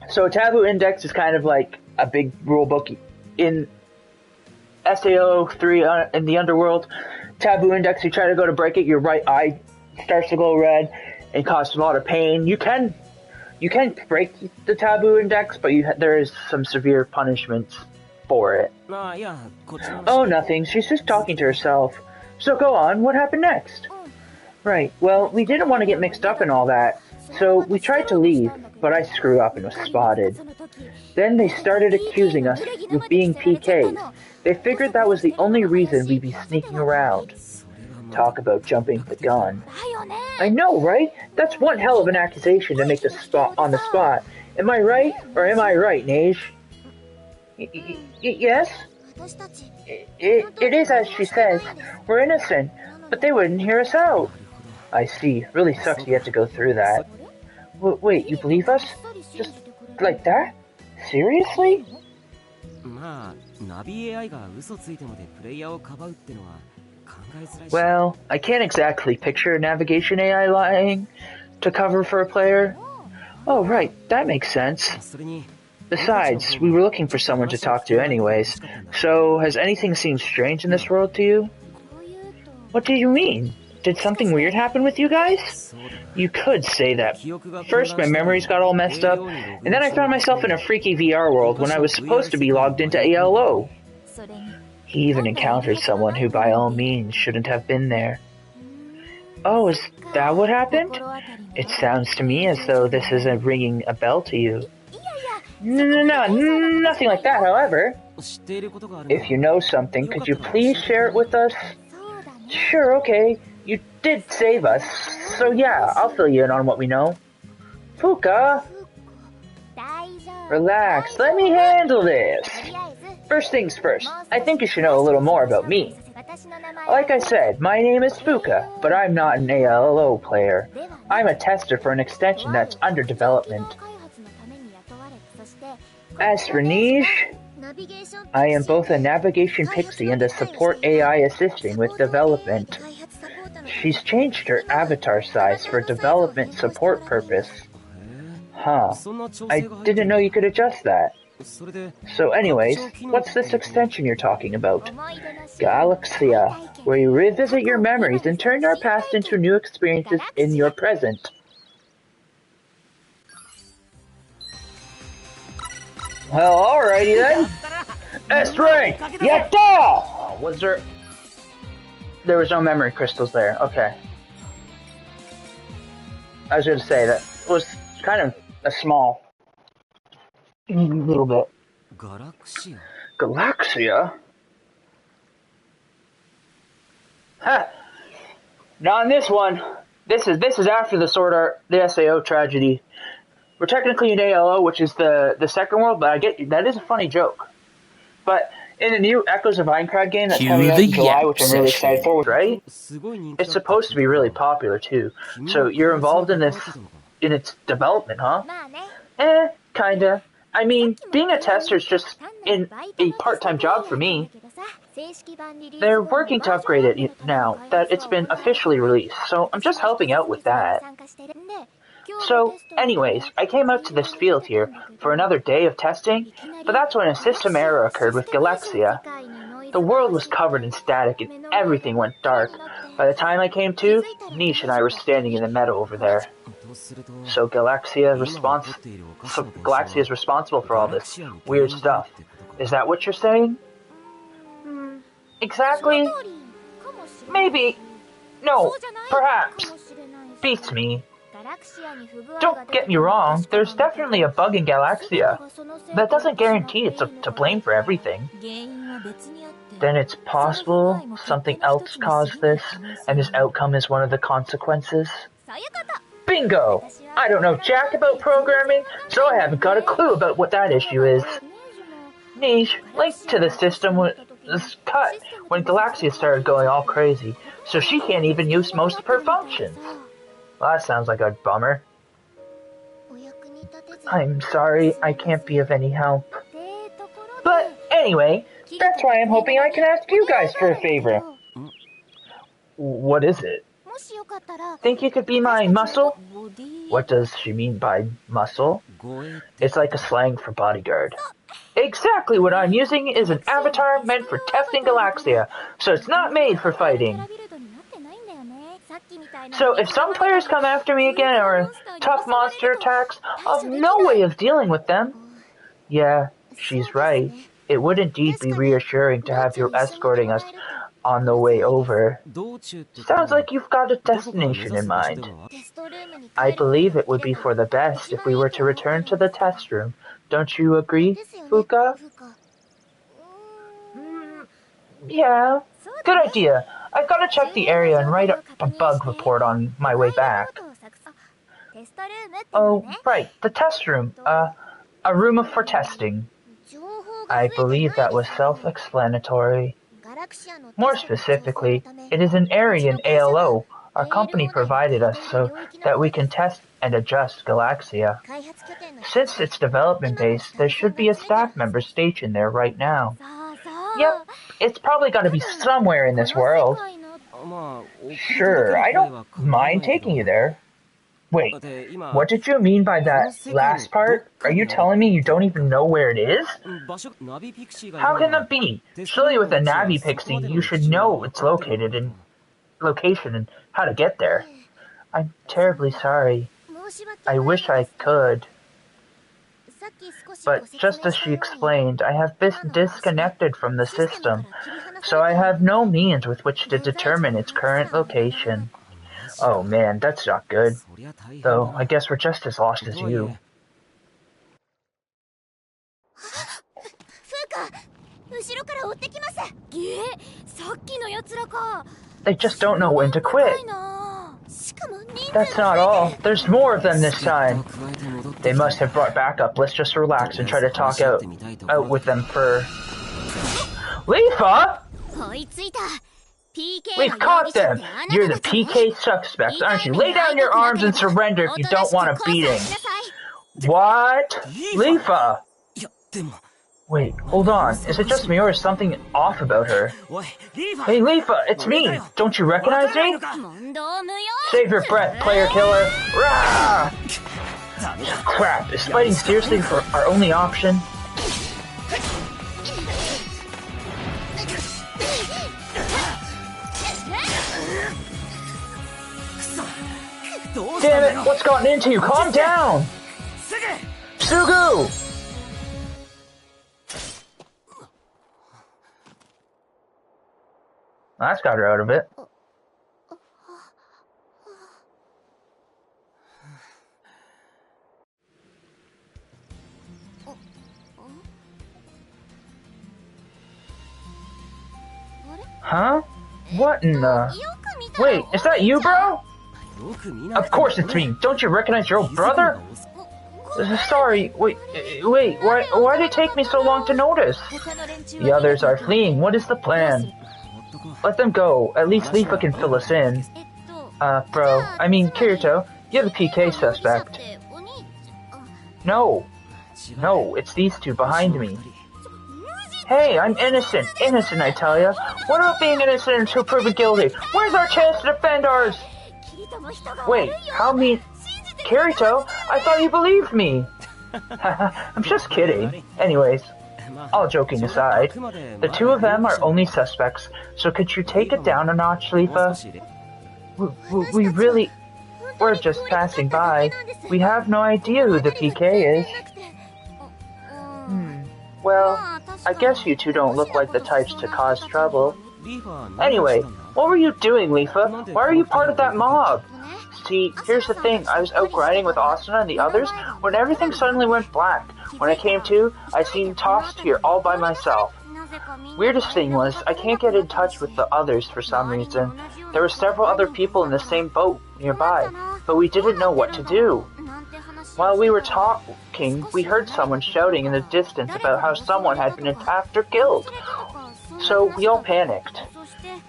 So a taboo index is kind of like a big rule book in SAO 3 in the underworld. Taboo index, you try to go to break it, your right eye starts to glow red and causes a lot of pain. You can break the taboo index, but there is some severe punishments for it. Oh, nothing. She's just talking to herself. So go on, what happened next? Right, well, we didn't want to get mixed up in all that, so we tried to leave, but I screwed up and was spotted. Then they started accusing us of being PKs. They figured that was the only reason we'd be sneaking around. Talk about jumping the gun. I know, right? That's one hell of an accusation to make on the spot. Am I right, or am I right, Neige? Yes? It is as she says. We're innocent, but they wouldn't hear us out. I see. Really sucks you have to go through that. Wait, you believe us? Just like that? Seriously? Well, I can't exactly picture a navigation AI lying to cover for a player. Oh, right, that makes sense. Besides, we were looking for someone to talk to anyways, so has anything seemed strange in this world to you? What do you mean? Did something weird happen with you guys? You could say that. First, my memories got all messed up, and then I found myself in a freaky VR world when I was supposed to be logged into ALO. He even encountered someone who by all means shouldn't have been there. Oh, is that what happened? It sounds to me as though this isn't ringing a bell to you. No, nothing like that, however. If you know something, could you please share it with us? Sure, okay. You did save us, so yeah, I'll fill you in on what we know. Fuka! Relax, let me handle this. First things first, I think you should know a little more about me. Like I said, my name is Fuka, but I'm not an ALO player. I'm a tester for an extension that's under development. As for Niche, I am both a navigation pixie and a support AI assisting with development. She's changed her avatar size for development support purpose. Huh, I didn't know you could adjust that. So anyways, what's this extension you're talking about? Galaxia, where you revisit your memories and turn your past into new experiences in your present. Well, alrighty then. S-Rank! Yatta! Was there... There was no memory crystals there, okay. I was gonna say, that was kind of a small... little bit. Galaxia? Huh. Not in this one. This is after the Sword Art, the SAO tragedy. We're technically in ALO, which is the second world, but I get that is a funny joke. But in the new Echoes of Aincrad game that's coming out in July, which I'm really excited for, right? It's supposed to be really popular too. So you're involved in its development, huh? Kinda. I mean, being a tester is just a part-time job for me. They're working to upgrade it now that it's been officially released, so I'm just helping out with that. So, anyways, I came out to this field here for another day of testing, but that's when a system error occurred with Galaxia. The world was covered in static and everything went dark. By the time I came to, Niche and I were standing in the meadow over there. So Galaxia is responsible for all this weird stuff. Is that what you're saying? Exactly? Maybe. No, perhaps. Beats me. Don't get me wrong, there's definitely a bug in Galaxia. That doesn't guarantee it's to blame for everything. Then it's possible something else caused this, and this outcome is one of the consequences? Bingo! I don't know jack about programming, so I haven't got a clue about what that issue is. Niche, link to the system was cut when Galaxia started going all crazy, so she can't even use most of her functions. Well, that sounds like a bummer. I'm sorry, I can't be of any help. But anyway, that's why I'm hoping I can ask you guys for a favor. What is it? Think you could be my muscle? What does she mean by muscle? It's like a slang for bodyguard. Exactly what I'm using is an avatar meant for testing Galaxia, so it's not made for fighting. So if some players come after me again or tough monster attacks, I'll have no way of dealing with them. Yeah, she's right. It would indeed be reassuring to have you escorting us on the way over. Sounds like you've got a destination in mind. I believe it would be for the best if we were to return to the test room. Don't you agree, Fuka? Yeah, good idea. I've got to check the area and write a bug report on my way back. Oh, right, the test room. A room for testing. I believe that was self-explanatory. More specifically, it is an area in ALO our company provided us so that we can test and adjust Galaxia. Since it's development based, there should be a staff member stationed there right now. Yep, it's probably got to be somewhere in this world. Sure, I don't mind taking you there. Wait, what did you mean by that last part? Are you telling me you don't even know where it is? How can that be? Surely with a Navi Pixie, you should know it's located in... location and how to get there. I'm terribly sorry. I wish I could. But just as she explained, I have been disconnected from the system, so I have no means with which to determine its current location. Oh man, that's not good. Though, I guess we're just as lost as you. They just don't know when to quit. That's not all. There's more of them this time. They must have brought backup. Let's just relax and try to talk out with them for... Leafa! We've caught them! You're the PK suspects, aren't you? Lay down your arms and surrender if you don't want a beating. What? Leafa! Wait, hold on. Is it just me or is something off about her? Hey, Leafa, it's me! Don't you recognize me? Save your breath, player killer! Rah! Crap, is fighting seriously for our only option? Damn it, what's gotten into you? Calm down! Sugu! That's got her out of it. Huh? What in the... Wait, is that you, bro? Of course it's me. Don't you recognize your old brother? Sorry, wait, why did it take me so long to notice? The others are fleeing. What is the plan? Let them go. At least Leafa can fill us in. Kirito, you're the PK suspect. No, it's these two behind me. Hey, I'm innocent, I tell ya. What about being innocent until proven guilty? Where's our chance to defend ours? Wait, how mean... Kirito, I thought you believed me. I'm just kidding. Anyways, all joking aside, the two of them are only suspects, so could you take it down a notch, Leafa? We're just passing by. We have no idea who the PK is. Well, I guess you two don't look like the types to cause trouble. Anyway, what were you doing, Leafa? Why are you part of that mob? See, here's the thing, I was out grinding with Asuna and the others when everything suddenly went black. When I came to, I seemed tossed here all by myself. Weirdest thing was, I can't get in touch with the others for some reason. There were several other people in the same boat nearby, but we didn't know what to do. While we were talking, we heard someone shouting in the distance about how someone had been attacked or killed. So we all panicked.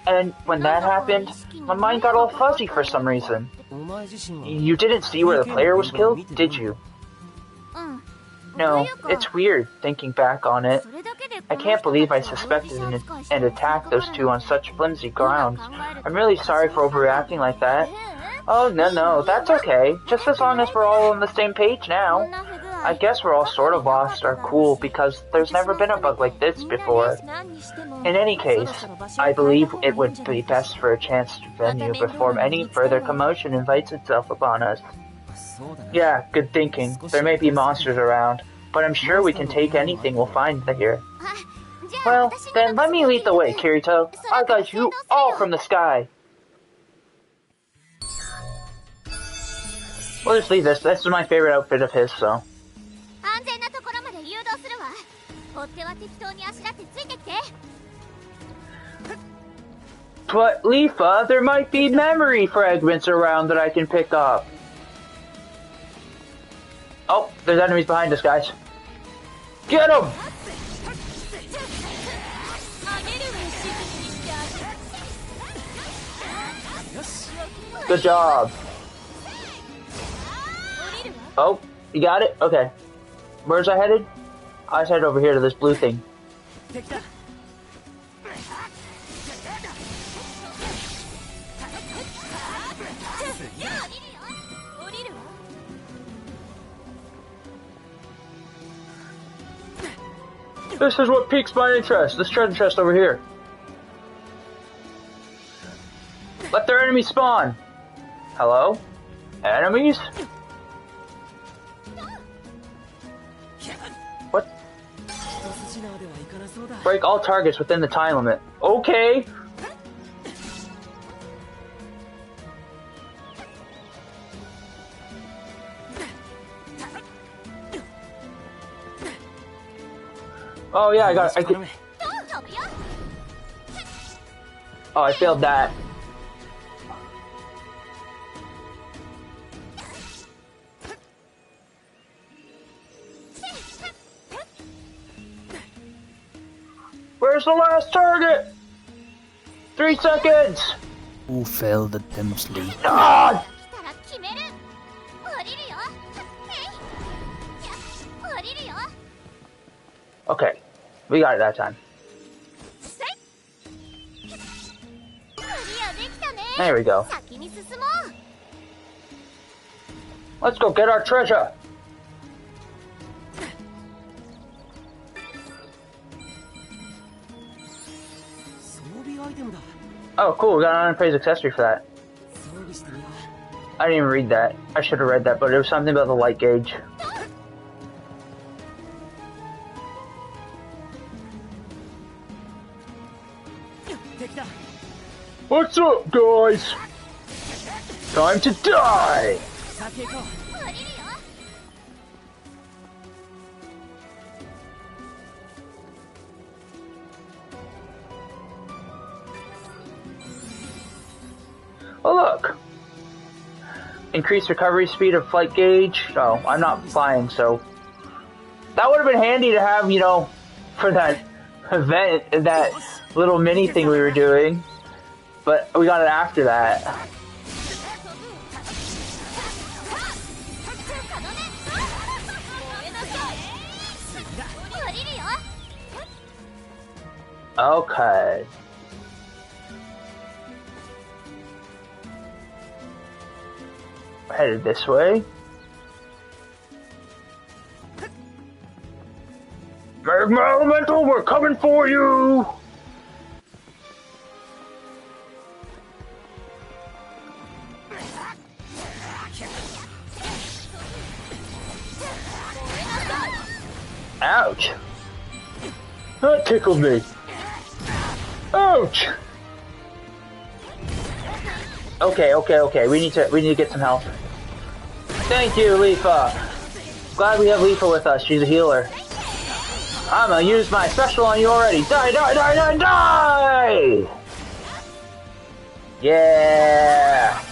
And when that happened, my mind got all fuzzy for some reason. You didn't see where the player was killed, did you? No, it's weird, thinking back on it. I can't believe I suspected and attacked those two on such flimsy grounds. I'm really sorry for overreacting like that. Oh, no, that's okay. Just as long as we're all on the same page now. I guess we're all sort of lost our cool because there's never been a bug like this before. In any case, I believe it would be best for a chance to venue before any further commotion invites itself upon us. Yeah, good thinking. There may be monsters around, but I'm sure we can take anything we'll find here. Well, then let me lead the way, Kirito. I'll guide you all from the sky. We'll just leave this. This is my favorite outfit of his, so. But, Leafa, there might be memory fragments around that I can pick up. Oh, there's enemies behind us, guys. Get them! Good job. Oh, you got it? Okay. Where's I headed? I was headed over here to this blue thing. This is what piques my interest. This treasure chest over here. Let enemy spawn. Hello? Enemies? What? Break all targets within the time limit. Okay. Oh yeah, I could. Oh, I failed that. Where's the last target? 3 seconds. Who fell attemptly? Ah! Okay, we got it that time. There we go. Let's go get our treasure. Oh, cool. We got an unpraised accessory for that. I didn't even read that. I should have read that, but it was something about the light gauge. What's up, guys? Time to die! Oh, look! Increase recovery speed of flight gauge. Oh, I'm not flying, so... That would have been handy to have, you know, for that event, that little mini thing we were doing. But we got it after that. Okay. Headed this way. Magma Elemental, we're coming for you! Ouch! That tickled me. Ouch! Okay. We need to get some help. Thank you, Leafa. Glad we have Leafa with us. She's a healer. I'm gonna use my special on you already. Die! Yeah!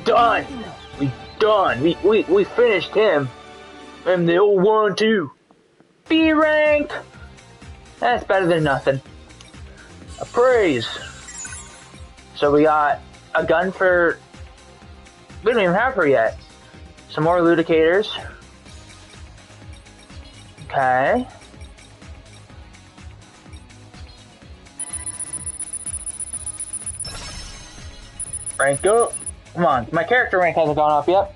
Done! Done. We finished him. And the old 1-2. B rank. That's better than nothing. A praise. So we got a gun for... We don't even have her yet. Some more Ludicators. Okay. Rank up. Come on, my character rank hasn't gone up yet.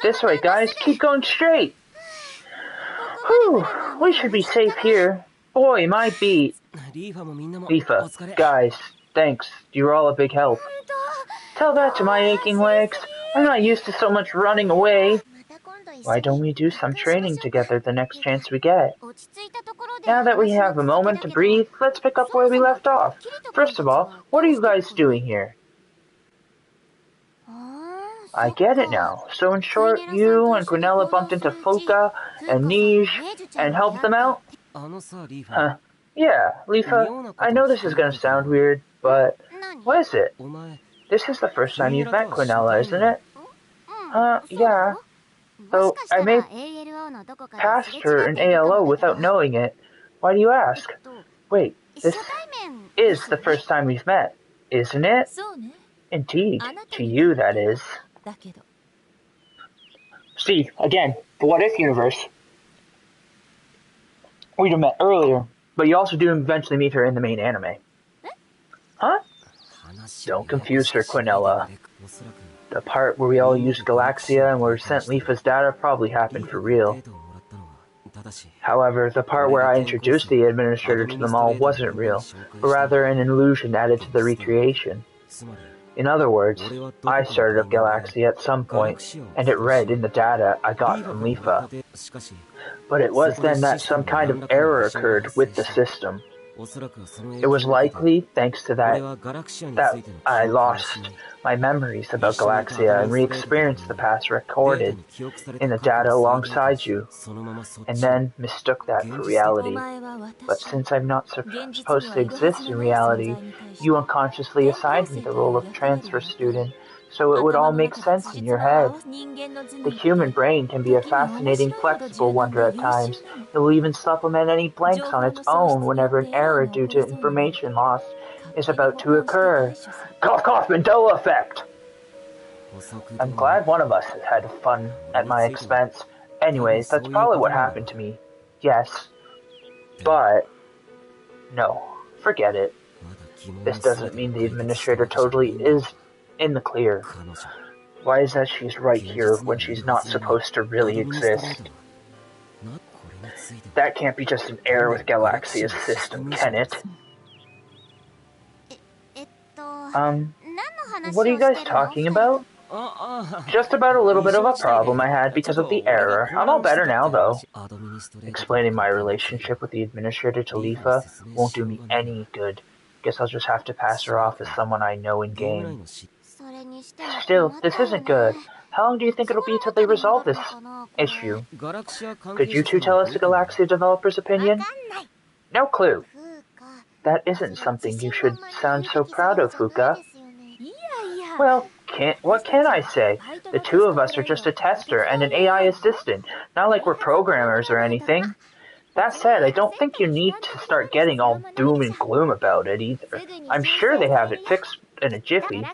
This way, guys. Keep going straight. Whew, we should be safe here. Boy, my beat. Leafa, guys, thanks. You were all a big help. Tell that to my aching legs. I'm not used to so much running away. Why don't we do some training together the next chance we get? Now that we have a moment to breathe, let's pick up where we left off. First of all, what are you guys doing here? I get it now. So in short, you and Quinella bumped into Fuka and Nij and helped them out? Huh. Yeah, Leafa, I know this is gonna sound weird, but what is it? This is the first time you've met Quinella, isn't it? Yeah. Though I may passed her in ALO without knowing it. Why do you ask? Wait, this is the first time we've met, isn't it? Indeed, to you that is. See, again, the What If universe. We'd have met earlier, but you also do eventually meet her in the main anime. Huh? Don't confuse her, Quinella. The part where we all used Galaxia and were sent Leafa's data probably happened for real. However, the part where I introduced the administrator to them all wasn't real, but rather an illusion added to the recreation. In other words, I started up Galaxia at some point, and it read in the data I got from Lifa. But it was then that some kind of error occurred with the system. It was likely thanks to that I lost my memories about Galaxia and re-experienced the past recorded in the data alongside you, and then mistook that for reality. But since I'm not supposed to exist in reality, you unconsciously assigned me the role of transfer student, so it would all make sense in your head. The human brain can be a fascinating, flexible wonder at times. It will even supplement any blanks on its own whenever an error due to information loss is about to occur. Cough cough Mandela effect! I'm glad one of us has had fun at my expense. Anyways, that's probably what happened to me. Yes. But no, forget it. This doesn't mean the administrator totally is in the clear. Why is that she's right here when she's not supposed to really exist? That can't be just an error with Galaxia's system, can it? What are you guys talking about? Just about a little bit of a problem I had because of the error. I'm all better now, though. Explaining my relationship with the administrator to Lifa won't do me any good. Guess I'll just have to pass her off as someone I know in game. Still, this isn't good. How long do you think it'll be till they resolve this issue? Could you two tell us the Galaxia developer's opinion? No clue. That isn't something you should sound so proud of, Fuka. Well, what can I say? The two of us are just a tester and an AI assistant, not like we're programmers or anything. That said, I don't think you need to start getting all doom and gloom about it either. I'm sure they have it fixed in a jiffy.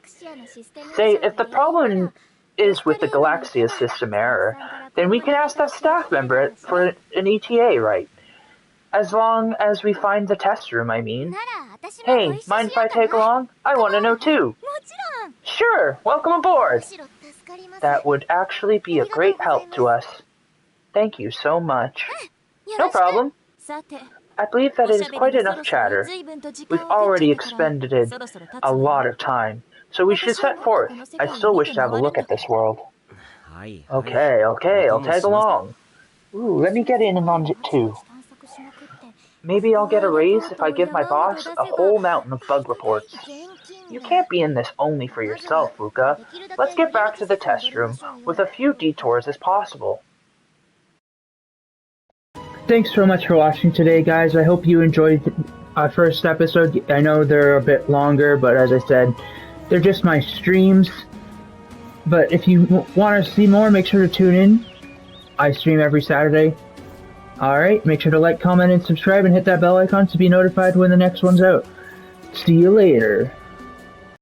Say, if the problem is with the Galaxia system error, then we can ask that staff member for an ETA, right? As long as we find the test room, I mean. Hey, mind if I take along? I want to know too. Sure, welcome aboard. That would actually be a great help to us. Thank you so much. No problem. I believe that it is quite enough chatter. We've already expended a lot of time, so we should set forth. I still wish to have a look at this world. Okay, I'll tag along. Ooh, let me get in on it too. Maybe I'll get a raise if I give my boss a whole mountain of bug reports. You can't be in this only for yourself, Fuka. Let's get back to the test room with a few detours as possible. Thanks so much for watching today, guys. I hope you enjoyed our first episode. I know they're a bit longer, but as I said, they're just my streams. But if you want to see more, make sure to tune in. I stream every Saturday. Alright, make sure to like, comment, and subscribe, and hit that bell icon to be notified when the next one's out. See you later.